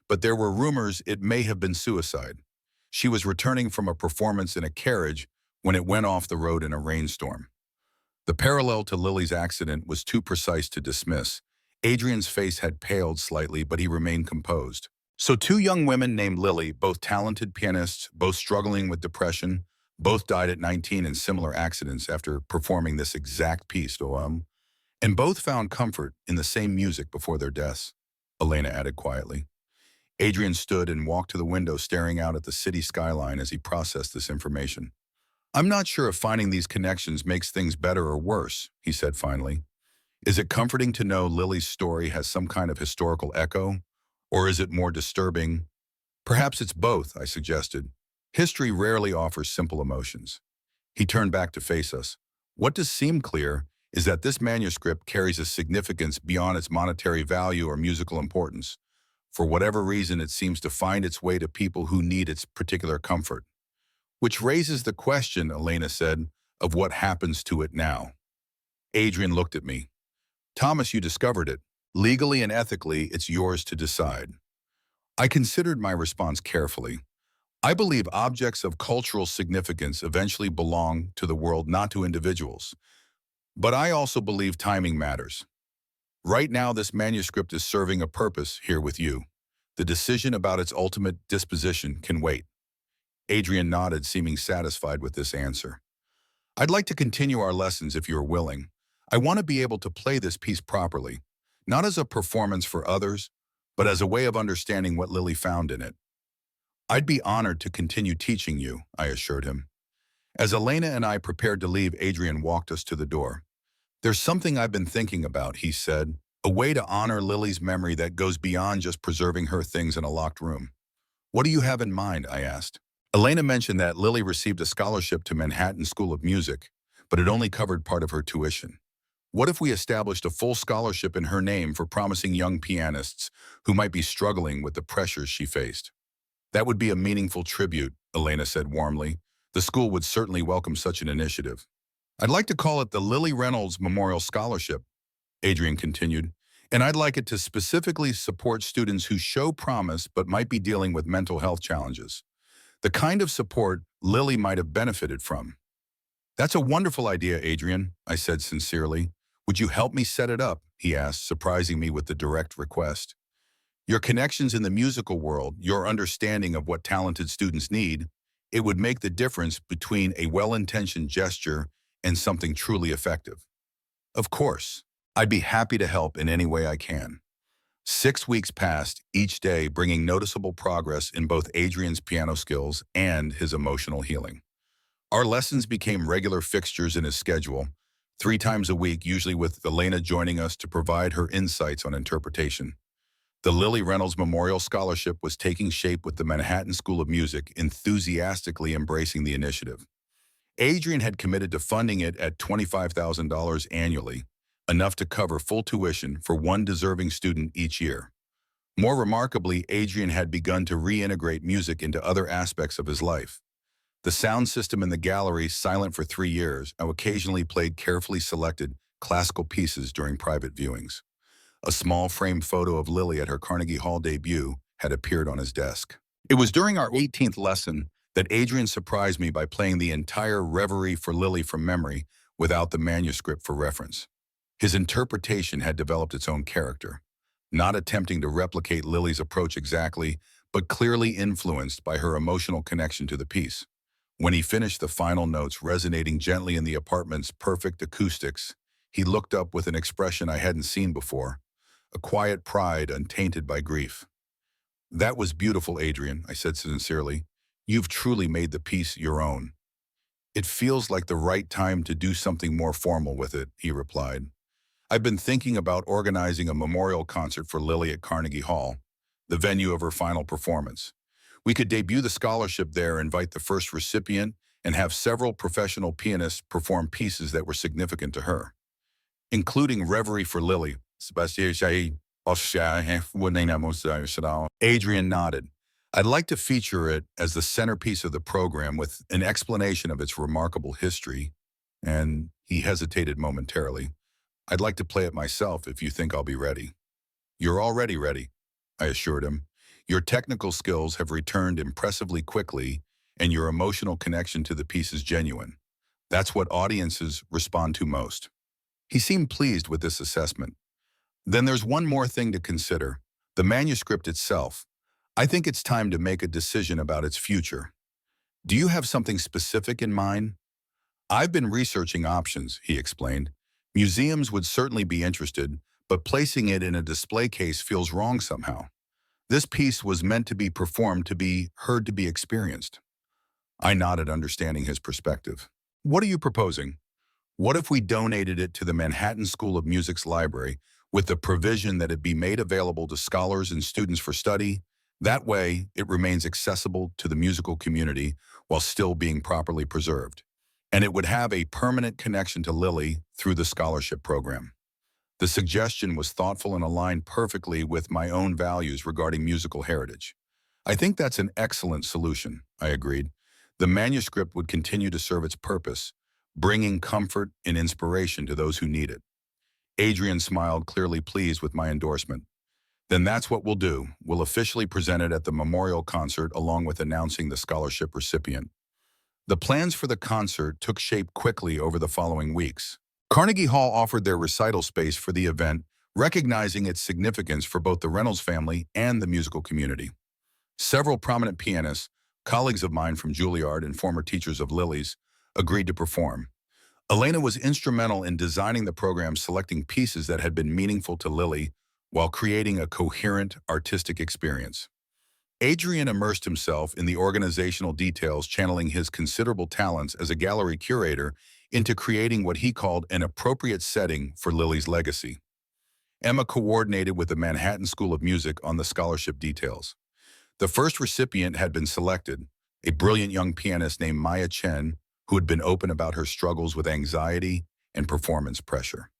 but there were rumors it may have been suicide. She was returning from a performance in a carriage when it went off the road in a rainstorm. The parallel to Lily's accident was too precise to dismiss. Adrian's face had paled slightly, but he remained composed. So two young women named Lily, both talented pianists, both struggling with depression, both died at 19 in similar accidents after performing this exact piece, and both found comfort in the same music before their deaths, Elena added quietly. Adrian stood and walked to the window, staring out at the city skyline as he processed this information. I'm not sure if finding these connections makes things better or worse, he said finally. Is it comforting to know Lily's story has some kind of historical echo, or is it more disturbing? Perhaps it's both, I suggested. History rarely offers simple emotions. He turned back to face us. What does seem clear is that this manuscript carries a significance beyond its monetary value or musical importance. For whatever reason, it seems to find its way to people who need its particular comfort. Which raises the question, Elena said, of what happens to it now. Adrian looked at me. Thomas, you discovered it. Legally and ethically, it's yours to decide. I considered my response carefully. I believe objects of cultural significance eventually belong to the world, not to individuals. But I also believe timing matters. Right now, this manuscript is serving a purpose here with you. The decision about its ultimate disposition can wait. Adrian nodded, seeming satisfied with this answer. I'd like to continue our lessons if you're willing. I want to be able to play this piece properly, not as a performance for others, but as a way of understanding what Lily found in it. I'd be honored to continue teaching you, I assured him. As Elena and I prepared to leave, Adrian walked us to the door. There's something I've been thinking about, he said, a way to honor Lily's memory that goes beyond just preserving her things in a locked room. What do you have in mind? I asked. Elena mentioned that Lily received a scholarship to Manhattan School of Music, but it only covered part of her tuition. What if we established a full scholarship in her name for promising young pianists who might be struggling with the pressures she faced? That would be a meaningful tribute, Elena said warmly. The school would certainly welcome such an initiative. I'd like to call it the Lily Reynolds Memorial Scholarship, Adrian continued, and I'd like it to specifically support students who show promise but might be dealing with mental health challenges. The kind of support Lily might have benefited from. That's a wonderful idea, Adrian, I said sincerely. Would you help me set it up? He asked, surprising me with the direct request. Your connections in the musical world, your understanding of what talented students need, it would make the difference between a well-intentioned gesture and something truly effective. Of course, I'd be happy to help in any way I can. 6 weeks passed, each day bringing noticeable progress in both Adrian's piano skills and his emotional healing. Our lessons became regular fixtures in his schedule, 3 times a week, usually with Elena joining us to provide her insights on interpretation. The Lily Reynolds Memorial Scholarship was taking shape with the Manhattan School of Music enthusiastically embracing the initiative. Adrian had committed to funding it at $25,000 annually, enough to cover full tuition for one deserving student each year. More remarkably, Adrian had begun to reintegrate music into other aspects of his life. The sound system in the gallery, silent for 3 years, now occasionally played carefully selected classical pieces during private viewings. A small framed photo of Lily at her Carnegie Hall debut had appeared on his desk. It was during our 18th lesson that Adrian surprised me by playing the entire Reverie for Lily from memory without the manuscript for reference. His interpretation had developed its own character, not attempting to replicate Lily's approach exactly, but clearly influenced by her emotional connection to the piece. When he finished the final notes resonating gently in the apartment's perfect acoustics, he looked up with an expression I hadn't seen before, a quiet pride untainted by grief. "That was beautiful, Adrian," I said sincerely. "You've truly made the piece your own." "It feels like the right time to do something more formal with it," he replied. "I've been thinking about organizing a memorial concert for Lily at Carnegie Hall, the venue of her final performance. We could debut the scholarship there, invite the first recipient, and have several professional pianists perform pieces that were significant to her, including Reverie for Lily." Adrian nodded. "I'd like to feature it as the centerpiece of the program with an explanation of its remarkable history." And he hesitated momentarily. "I'd like to play it myself if you think I'll be ready." "You're already ready," I assured him. "Your technical skills have returned impressively quickly, and your emotional connection to the piece is genuine. That's what audiences respond to most." He seemed pleased with this assessment. "Then there's one more thing to consider, the manuscript itself. I think it's time to make a decision about its future. Do you have something specific in mind?" "I've been researching options," he explained. "Museums would certainly be interested, but placing it in a display case feels wrong somehow. This piece was meant to be performed, to be heard, to be experienced." I nodded, understanding his perspective. "What are you proposing? What if we donated it to the Manhattan School of Music's library with the provision that it be made available to scholars and students for study? That way, it remains accessible to the musical community while still being properly preserved. And it would have a permanent connection to Lily through the scholarship program." The suggestion was thoughtful and aligned perfectly with my own values regarding musical heritage. "I think that's an excellent solution," I agreed. "The manuscript would continue to serve its purpose, bringing comfort and inspiration to those who need it." Adrian smiled, clearly pleased with my endorsement. "Then that's what we'll do. We'll officially present it at the memorial concert along with announcing the scholarship recipient." The plans for the concert took shape quickly over the following weeks. Carnegie Hall offered their recital space for the event, recognizing its significance for both the Reynolds family and the musical community. Several prominent pianists, colleagues of mine from Juilliard and former teachers of Lily's, agreed to perform. Elena was instrumental in designing the program, selecting pieces that had been meaningful to Lily while creating a coherent artistic experience. Adrian immersed himself in the organizational details, channeling his considerable talents as a gallery curator into creating what he called an appropriate setting for Lily's legacy. Emma coordinated with the Manhattan School of Music on the scholarship details. The first recipient had been selected, a brilliant young pianist named Maya Chen, who had been open about her struggles with anxiety and performance pressure.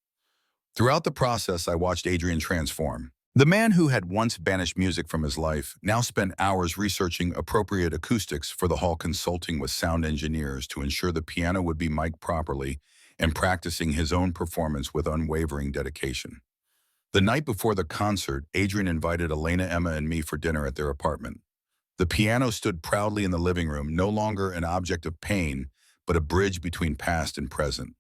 Throughout the process, I watched Adrian transform. The man who had once banished music from his life now spent hours researching appropriate acoustics for the hall, consulting with sound engineers to ensure the piano would be mic'd properly, and practicing his own performance with unwavering dedication. The night before the concert, Adrian invited Elena, Emma, and me for dinner at their apartment. The piano stood proudly in the living room, no longer an object of pain, but a bridge between past and present.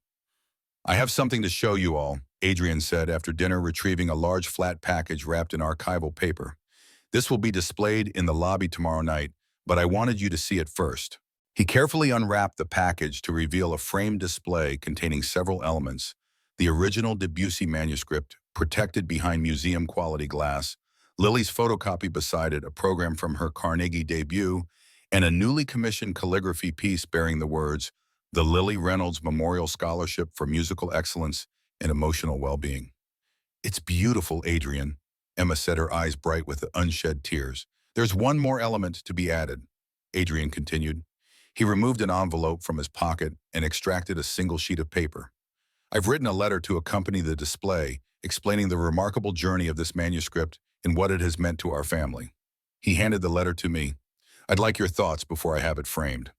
"I have something to show you all," Adrian said after dinner, retrieving a large flat package wrapped in archival paper. "This will be displayed in the lobby tomorrow night, but I wanted you to see it first." He carefully unwrapped the package to reveal a framed display containing several elements, the original Debussy manuscript protected behind museum-quality glass, Lily's photocopy beside it, a program from her Carnegie debut, and a newly commissioned calligraphy piece bearing the words, "The Lily Reynolds Memorial Scholarship for Musical Excellence and Emotional Well-Being." "It's beautiful, Adrian," Emma said, her eyes bright with unshed tears. "There's one more element to be added," Adrian continued. He removed an envelope from his pocket and extracted a single sheet of paper. "I've written a letter to accompany the display, explaining the remarkable journey of this manuscript and what it has meant to our family." He handed the letter to me. "I'd like your thoughts before I have it framed."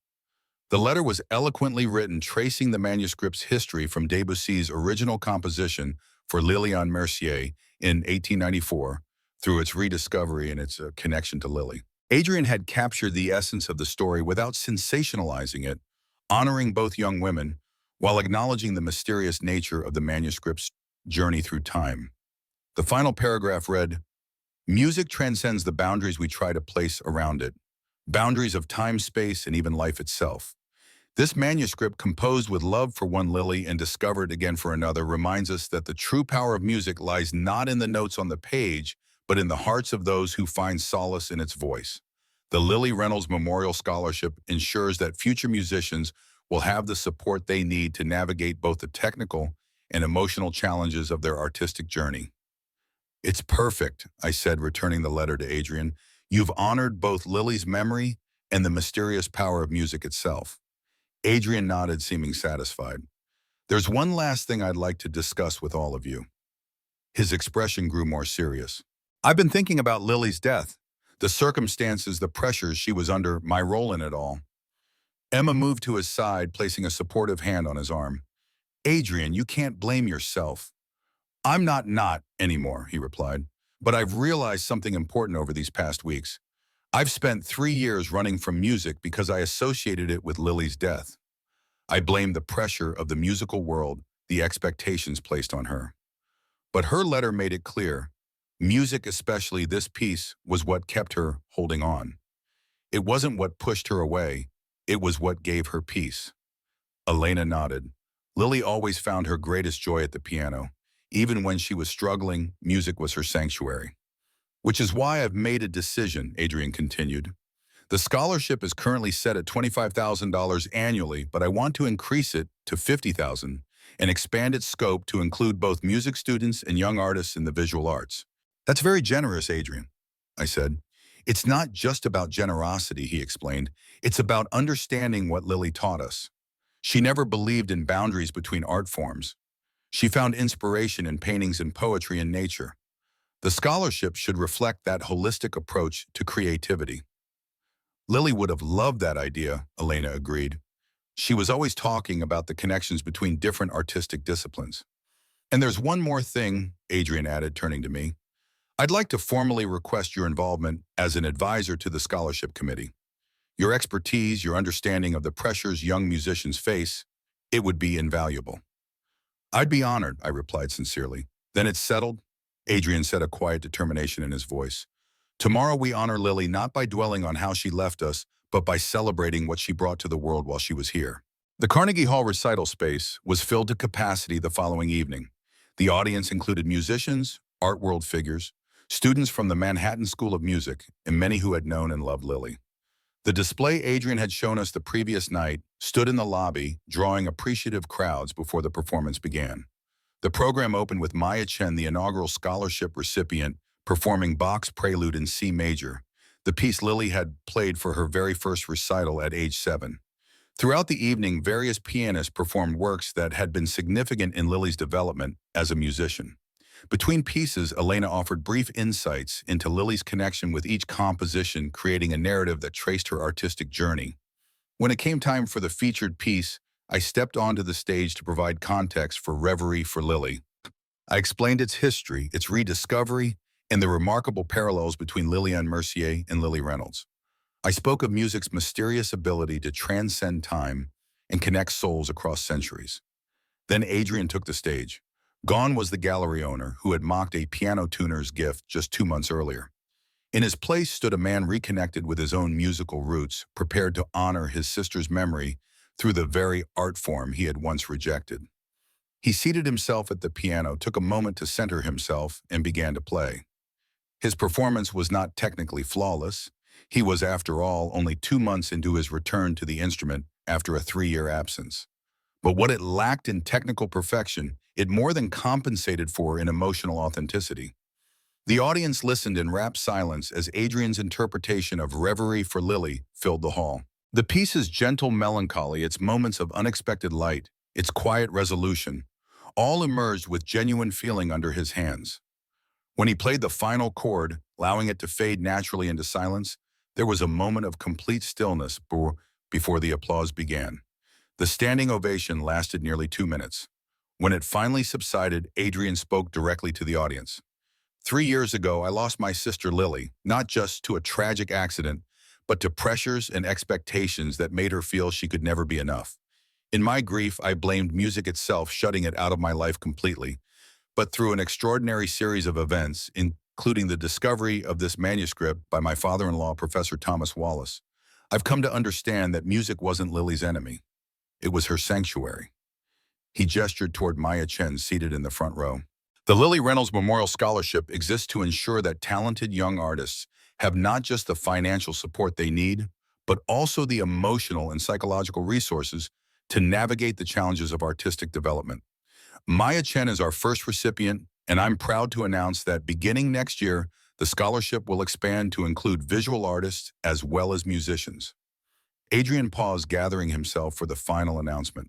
The letter was eloquently written, tracing the manuscript's history from Debussy's original composition for Liliane Mercier in 1894 through its rediscovery and its connection to Lily. Adrian had captured the essence of the story without sensationalizing it, honoring both young women while acknowledging the mysterious nature of the manuscript's journey through time. The final paragraph read, "Music transcends the boundaries we try to place around it, boundaries of time, space, and even life itself. This manuscript, composed with love for one Lily and discovered again for another, reminds us that the true power of music lies not in the notes on the page, but in the hearts of those who find solace in its voice. The Lily Reynolds Memorial Scholarship ensures that future musicians will have the support they need to navigate both the technical and emotional challenges of their artistic journey." "It's perfect," I said, returning the letter to Adrian. "You've honored both Lily's memory and the mysterious power of music itself." Adrian nodded, seeming satisfied. "There's one last thing I'd like to discuss with all of you." His expression grew more serious. "I've been thinking about Lily's death, the circumstances, the pressures she was under, my role in it all." Emma moved to his side, placing a supportive hand on his arm. "Adrian, you can't blame yourself." "I'm not anymore," he replied. "But I've realized something important over these past weeks. I've spent 3 years running from music because I associated it with Lily's death. I blamed the pressure of the musical world, the expectations placed on her. But her letter made it clear. Music, especially this piece, was what kept her holding on. It wasn't what pushed her away. It was what gave her peace." Elena nodded. Lily always found her greatest joy at the piano. Even when she was struggling, music was her sanctuary. "Which is why I've made a decision," Adrian continued. "The scholarship is currently set at $25,000 annually, but I want to increase it to $50,000 and expand its scope to include both music students and young artists in the visual arts." "That's very generous, Adrian," I said. "It's not just about generosity," he explained. "It's about understanding what Lily taught us. She never believed in boundaries between art forms. She found inspiration in paintings and poetry and nature. The scholarship should reflect that holistic approach to creativity." "Lily would have loved that idea," Elena agreed. "She was always talking about the connections between different artistic disciplines." "And there's one more thing," Adrian added, turning to me. "I'd like to formally request your involvement as an advisor to the scholarship committee. Your expertise, your understanding of the pressures young musicians face, it would be invaluable." "I'd be honored," I replied sincerely. "Then it's settled?" Adrian said, a quiet determination in his voice. "Tomorrow we honor Lily not by dwelling on how she left us, but by celebrating what she brought to the world while she was here." The Carnegie Hall recital space was filled to capacity the following evening. The audience included musicians, art world figures, students from the Manhattan School of Music, and many who had known and loved Lily. The display Adrian had shown us the previous night stood in the lobby, drawing appreciative crowds before the performance began. The program opened with Maya Chen, the inaugural scholarship recipient, performing Bach's Prelude in C major, the piece Lily had played for her very first recital at age 7. Throughout the evening, various pianists performed works that had been significant in Lily's development as a musician. Between pieces, Elena offered brief insights into Lily's connection with each composition, creating a narrative that traced her artistic journey. When it came time for the featured piece, I stepped onto the stage to provide context for Reverie for Lily. I explained its history, its rediscovery, and the remarkable parallels between Liliane Mercier and Lily Reynolds. I spoke of music's mysterious ability to transcend time and connect souls across centuries. Then Adrian took the stage. Gone was the gallery owner who had mocked a piano tuner's gift just 2 months earlier. In his place stood a man reconnected with his own musical roots, prepared to honor his sister's memory through the very art form he had once rejected. He seated himself at the piano, took a moment to center himself, and began to play. His performance was not technically flawless. He was, after all, only 2 months into his return to the instrument after a 3-year absence. But what it lacked in technical perfection, it more than compensated for in emotional authenticity. The audience listened in rapt silence as Adrian's interpretation of Reverie for Lily filled the hall. The piece's gentle melancholy, its moments of unexpected light, its quiet resolution, all emerged with genuine feeling under his hands. When he played the final chord, allowing it to fade naturally into silence, there was a moment of complete stillness before the applause began. The standing ovation lasted nearly 2 minutes. When it finally subsided, Adrian spoke directly to the audience. 3 years ago, I lost my sister Lily, not just to a tragic accident, but to pressures and expectations that made her feel she could never be enough. In my grief, I blamed music itself, shutting it out of my life completely. But through an extraordinary series of events, including the discovery of this manuscript by my father-in-law, Professor Thomas Wallace, I've come to understand that music wasn't Lily's enemy. It was her sanctuary. He gestured toward Maya Chen, seated in the front row. The Lily Reynolds Memorial Scholarship exists to ensure that talented young artists have not just the financial support they need, but also the emotional and psychological resources to navigate the challenges of artistic development. Maya Chen is our first recipient, and I'm proud to announce that beginning next year, the scholarship will expand to include visual artists as well as musicians. Adrian paused, gathering himself for the final announcement.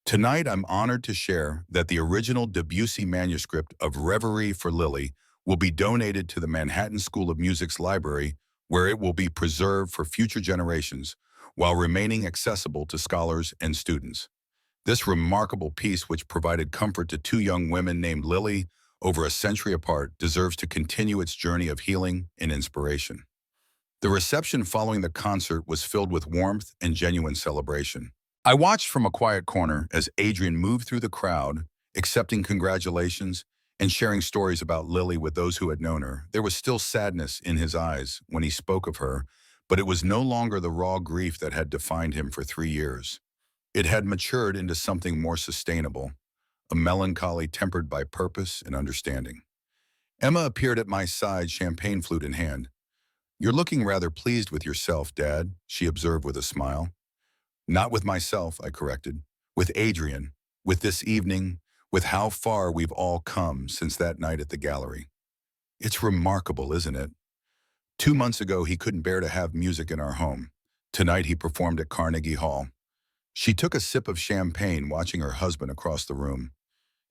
Tonight, I'm honored to share that the original Debussy manuscript of Reverie for Lily will be donated to the Manhattan School of Music's library, where it will be preserved for future generations while remaining accessible to scholars and students. This remarkable piece, which provided comfort to 2 young women named Lily over a century apart, deserves to continue its journey of healing and inspiration. The reception following the concert was filled with warmth and genuine celebration. I watched from a quiet corner as Adrian moved through the crowd, accepting congratulations and sharing stories about Lily with those who had known her. There was still sadness in his eyes when he spoke of her, but it was no longer the raw grief that had defined him for 3 years. It had matured into something more sustainable, a melancholy tempered by purpose and understanding. Emma appeared at my side, champagne flute in hand. "You're looking rather pleased with yourself, Dad," she observed with a smile. "Not with myself," I corrected. "With Adrian, with this evening, with how far we've all come since that night at the gallery. It's remarkable, isn't it? 2 months ago, he couldn't bear to have music in our home. Tonight, he performed at Carnegie Hall." She took a sip of champagne, watching her husband across the room.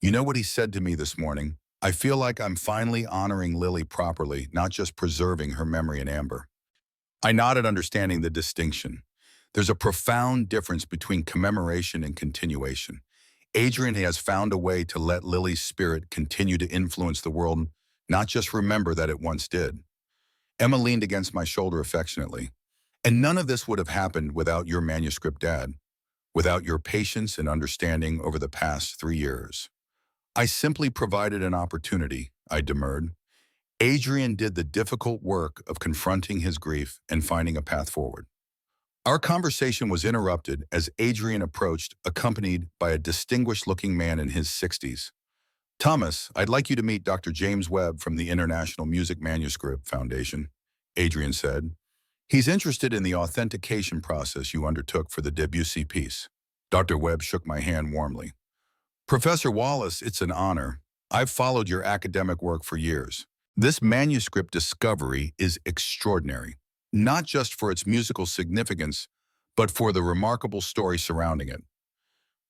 "You know what he said to me this morning? I feel like I'm finally honoring Lily properly, not just preserving her memory in amber." I nodded, understanding the distinction. There's a profound difference between commemoration and continuation. Adrian has found a way to let Lily's spirit continue to influence the world, not just remember that it once did. Emma leaned against my shoulder affectionately. "And none of this would have happened without your manuscript, Dad, without your patience and understanding over the past 3 years. I simply provided an opportunity," I demurred. "Adrian did the difficult work of confronting his grief and finding a path forward." Our conversation was interrupted as Adrian approached, accompanied by a distinguished-looking man in his 60s. "Thomas, I'd like you to meet Dr. James Webb from the International Music Manuscript Foundation," Adrian said. "He's interested in the authentication process you undertook for the Debussy piece." Dr. Webb shook my hand warmly. "Professor Wallace, it's an honor. I've followed your academic work for years. This manuscript discovery is extraordinary, not just for its musical significance, but for the remarkable story surrounding it.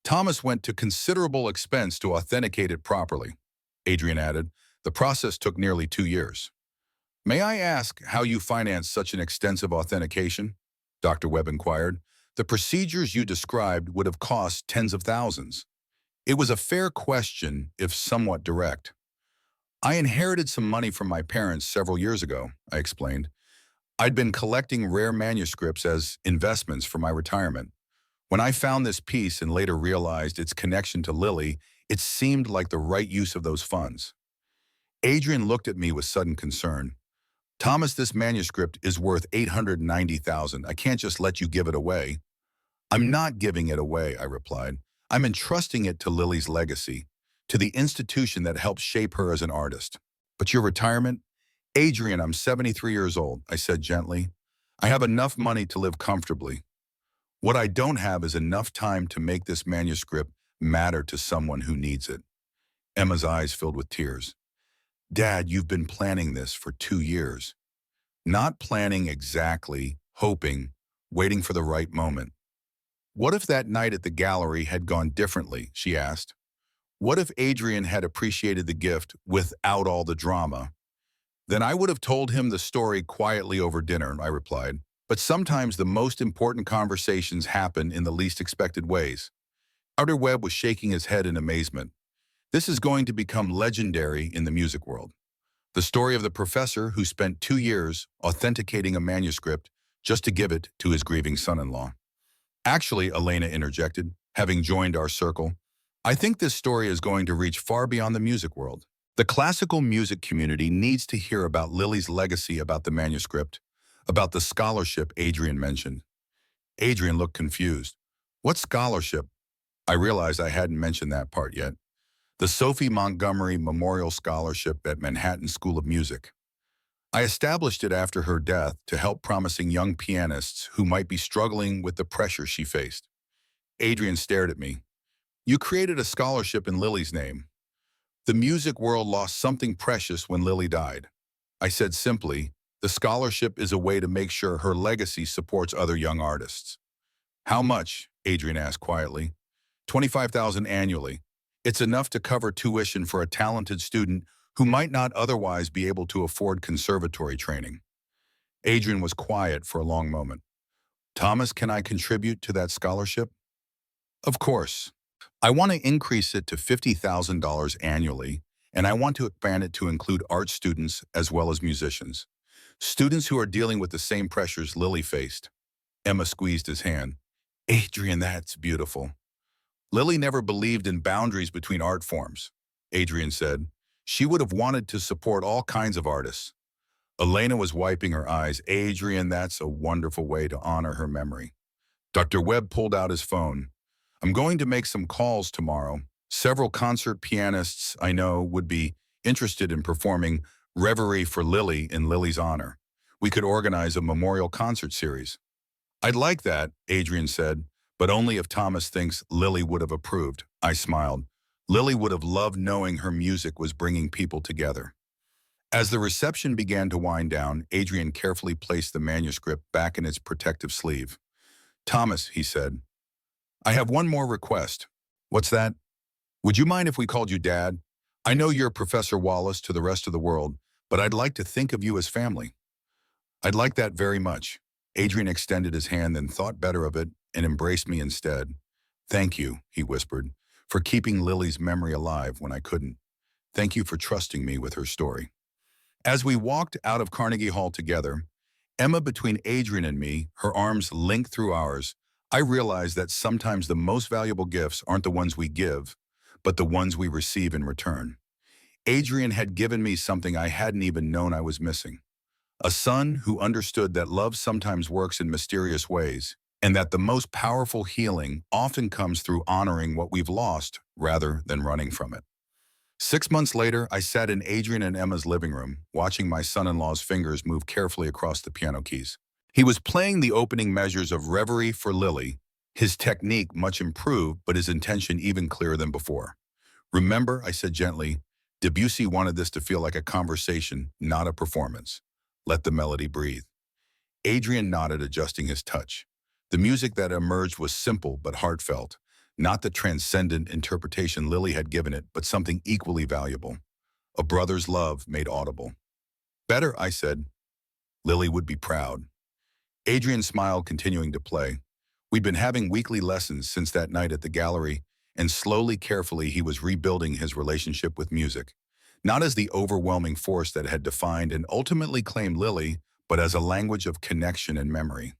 Thomas went to considerable expense to authenticate it properly," Adrian added. "The process took nearly 2 years." "May I ask how you financed such an extensive authentication?" Dr. Webb inquired. "The procedures you described would have cost tens of thousands." It was a fair question, if somewhat direct. "I inherited some money from my parents several years ago," I explained. "I'd been collecting rare manuscripts as investments for my retirement. When I found this piece and later realized its connection to Lily, it seemed like the right use of those funds." Adrian looked at me with sudden concern. "Thomas, this manuscript is worth $890,000. I can't just let you give it away." "I'm not giving it away," I replied. I'm entrusting it to Lily's legacy, to the institution that helped shape her as an artist. But your retirement? Adrian, I'm 73 years old, I said gently. I have enough money to live comfortably. What I don't have is enough time to make this manuscript matter to someone who needs it. Emma's eyes filled with tears. Dad, you've been planning this for 2 years. Not planning exactly, hoping, waiting for the right moment. What if that night at the gallery had gone differently, she asked. What if Adrian had appreciated the gift without all the drama? Then I would have told him the story quietly over dinner, I replied. But sometimes the most important conversations happen in the least expected ways. Outer Webb was shaking his head in amazement. This is going to become legendary in the music world. The story of the professor who spent 2 years authenticating a manuscript just to give it to his grieving son-in-law. Actually, Elena interjected, having joined our circle, I think this story is going to reach far beyond the music world. The classical music community needs to hear about Lily's legacy about the manuscript, about the scholarship Adrian mentioned. Adrian looked confused. What scholarship? I realized I hadn't mentioned that part yet. The Sophie Montgomery Memorial Scholarship at Manhattan School of Music. I established it after her death to help promising young pianists who might be struggling with the pressure she faced. Adrian stared at me. You created a scholarship in Lily's name. The music world lost something precious when Lily died. I said simply, the scholarship is a way to make sure her legacy supports other young artists. How much? Adrian asked quietly. $25,000 annually. It's enough to cover tuition for a talented student who might not otherwise be able to afford conservatory training. Adrian was quiet for a long moment. Thomas, can I contribute to that scholarship? Of course. I want to increase it to $50,000 annually, and I want to expand it to include art students as well as musicians. Students who are dealing with the same pressures Lily faced. Emma squeezed his hand. Adrian, that's beautiful. Lily never believed in boundaries between art forms, Adrian said. She would have wanted to support all kinds of artists. Elena was wiping her eyes. Adrian, that's a wonderful way to honor her memory. Dr. Webb pulled out his phone. I'm going to make some calls tomorrow. Several concert pianists I know would be interested in performing Reverie for Lily in Lily's honor. We could organize a memorial concert series. I'd like that, Adrian said, but only if Thomas thinks Lily would have approved. I smiled. Lily would have loved knowing her music was bringing people together. As the reception began to wind down, Adrian carefully placed the manuscript back in its protective sleeve. Thomas, he said, I have one more request. What's that? Would you mind if we called you Dad? I know you're Professor Wallace to the rest of the world, but I'd like to think of you as family. I'd like that very much. Adrian extended his hand, then thought better of it and embraced me instead. Thank you, he whispered, for keeping Lily's memory alive when I couldn't. Thank you for trusting me with her story. As we walked out of Carnegie Hall together, Emma between Adrian and me, her arms linked through ours, I realized that sometimes the most valuable gifts aren't the ones we give, but the ones we receive in return. Adrian had given me something I hadn't even known I was missing. A son who understood that love sometimes works in mysterious ways, and that the most powerful healing often comes through honoring what we've lost rather than running from it. 6 months later, I sat in Adrian and Emma's living room, watching my son-in-law's fingers move carefully across the piano keys. He was playing the opening measures of Reverie for Lily, his technique much improved, but his intention even clearer than before. Remember, I said gently, Debussy wanted this to feel like a conversation, not a performance. Let the melody breathe. Adrian nodded, adjusting his touch. The music that emerged was simple but heartfelt, not the transcendent interpretation Lily had given it, but something equally valuable. A brother's love made audible. Better, I said. Lily would be proud. Adrian smiled, continuing to play. We'd been having weekly lessons since that night at the gallery, and slowly, carefully, he was rebuilding his relationship with music. Not as the overwhelming force that had defined and ultimately claimed Lily, but as a language of connection and memory.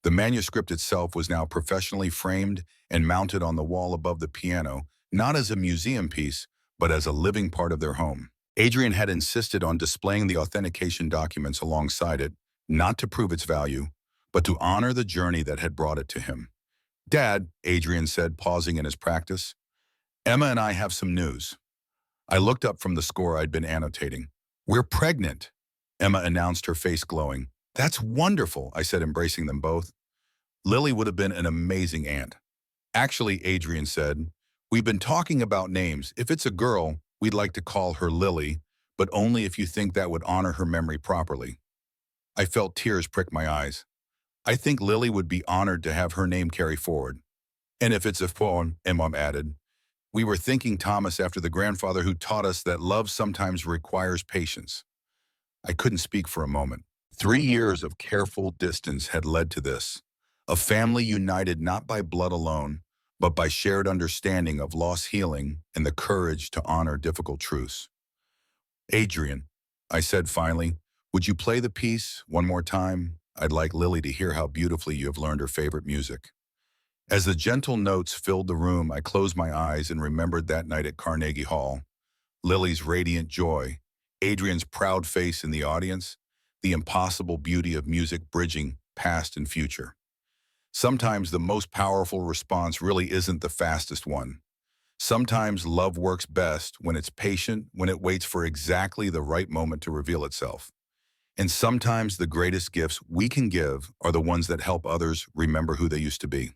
The manuscript itself was now professionally framed and mounted on the wall above the piano, not as a museum piece, but as a living part of their home. Adrian had insisted on displaying the authentication documents alongside it, not to prove its value, but to honor the journey that had brought it to him. Dad, Adrian said, pausing in his practice, Emma and I have some news. I looked up from the score I'd been annotating. We're pregnant, Emma announced, her face glowing. That's wonderful, I said, embracing them both. Lily would have been an amazing aunt. Actually, Adrian said, we've been talking about names. If it's a girl, we'd like to call her Lily, but only if you think that would honor her memory properly. I felt tears prick my eyes. I think Lily would be honored to have her name carry forward. And if it's a phone, Emma added. We were thinking Thomas after the grandfather who taught us that love sometimes requires patience. I couldn't speak for a moment. 3 years of careful distance had led to this. A family united not by blood alone, but by shared understanding of loss healing and the courage to honor difficult truths. Adrian, I said finally, would you play the piece one more time? I'd like Lily to hear how beautifully you have learned her favorite music. As the gentle notes filled the room, I closed my eyes and remembered that night at Carnegie Hall. Lily's radiant joy, Adrian's proud face in the audience, the impossible beauty of music bridging past and future. Sometimes the most powerful response really isn't the fastest one. Sometimes love works best when it's patient, when it waits for exactly the right moment to reveal itself. And sometimes the greatest gifts we can give are the ones that help others remember who they used to be.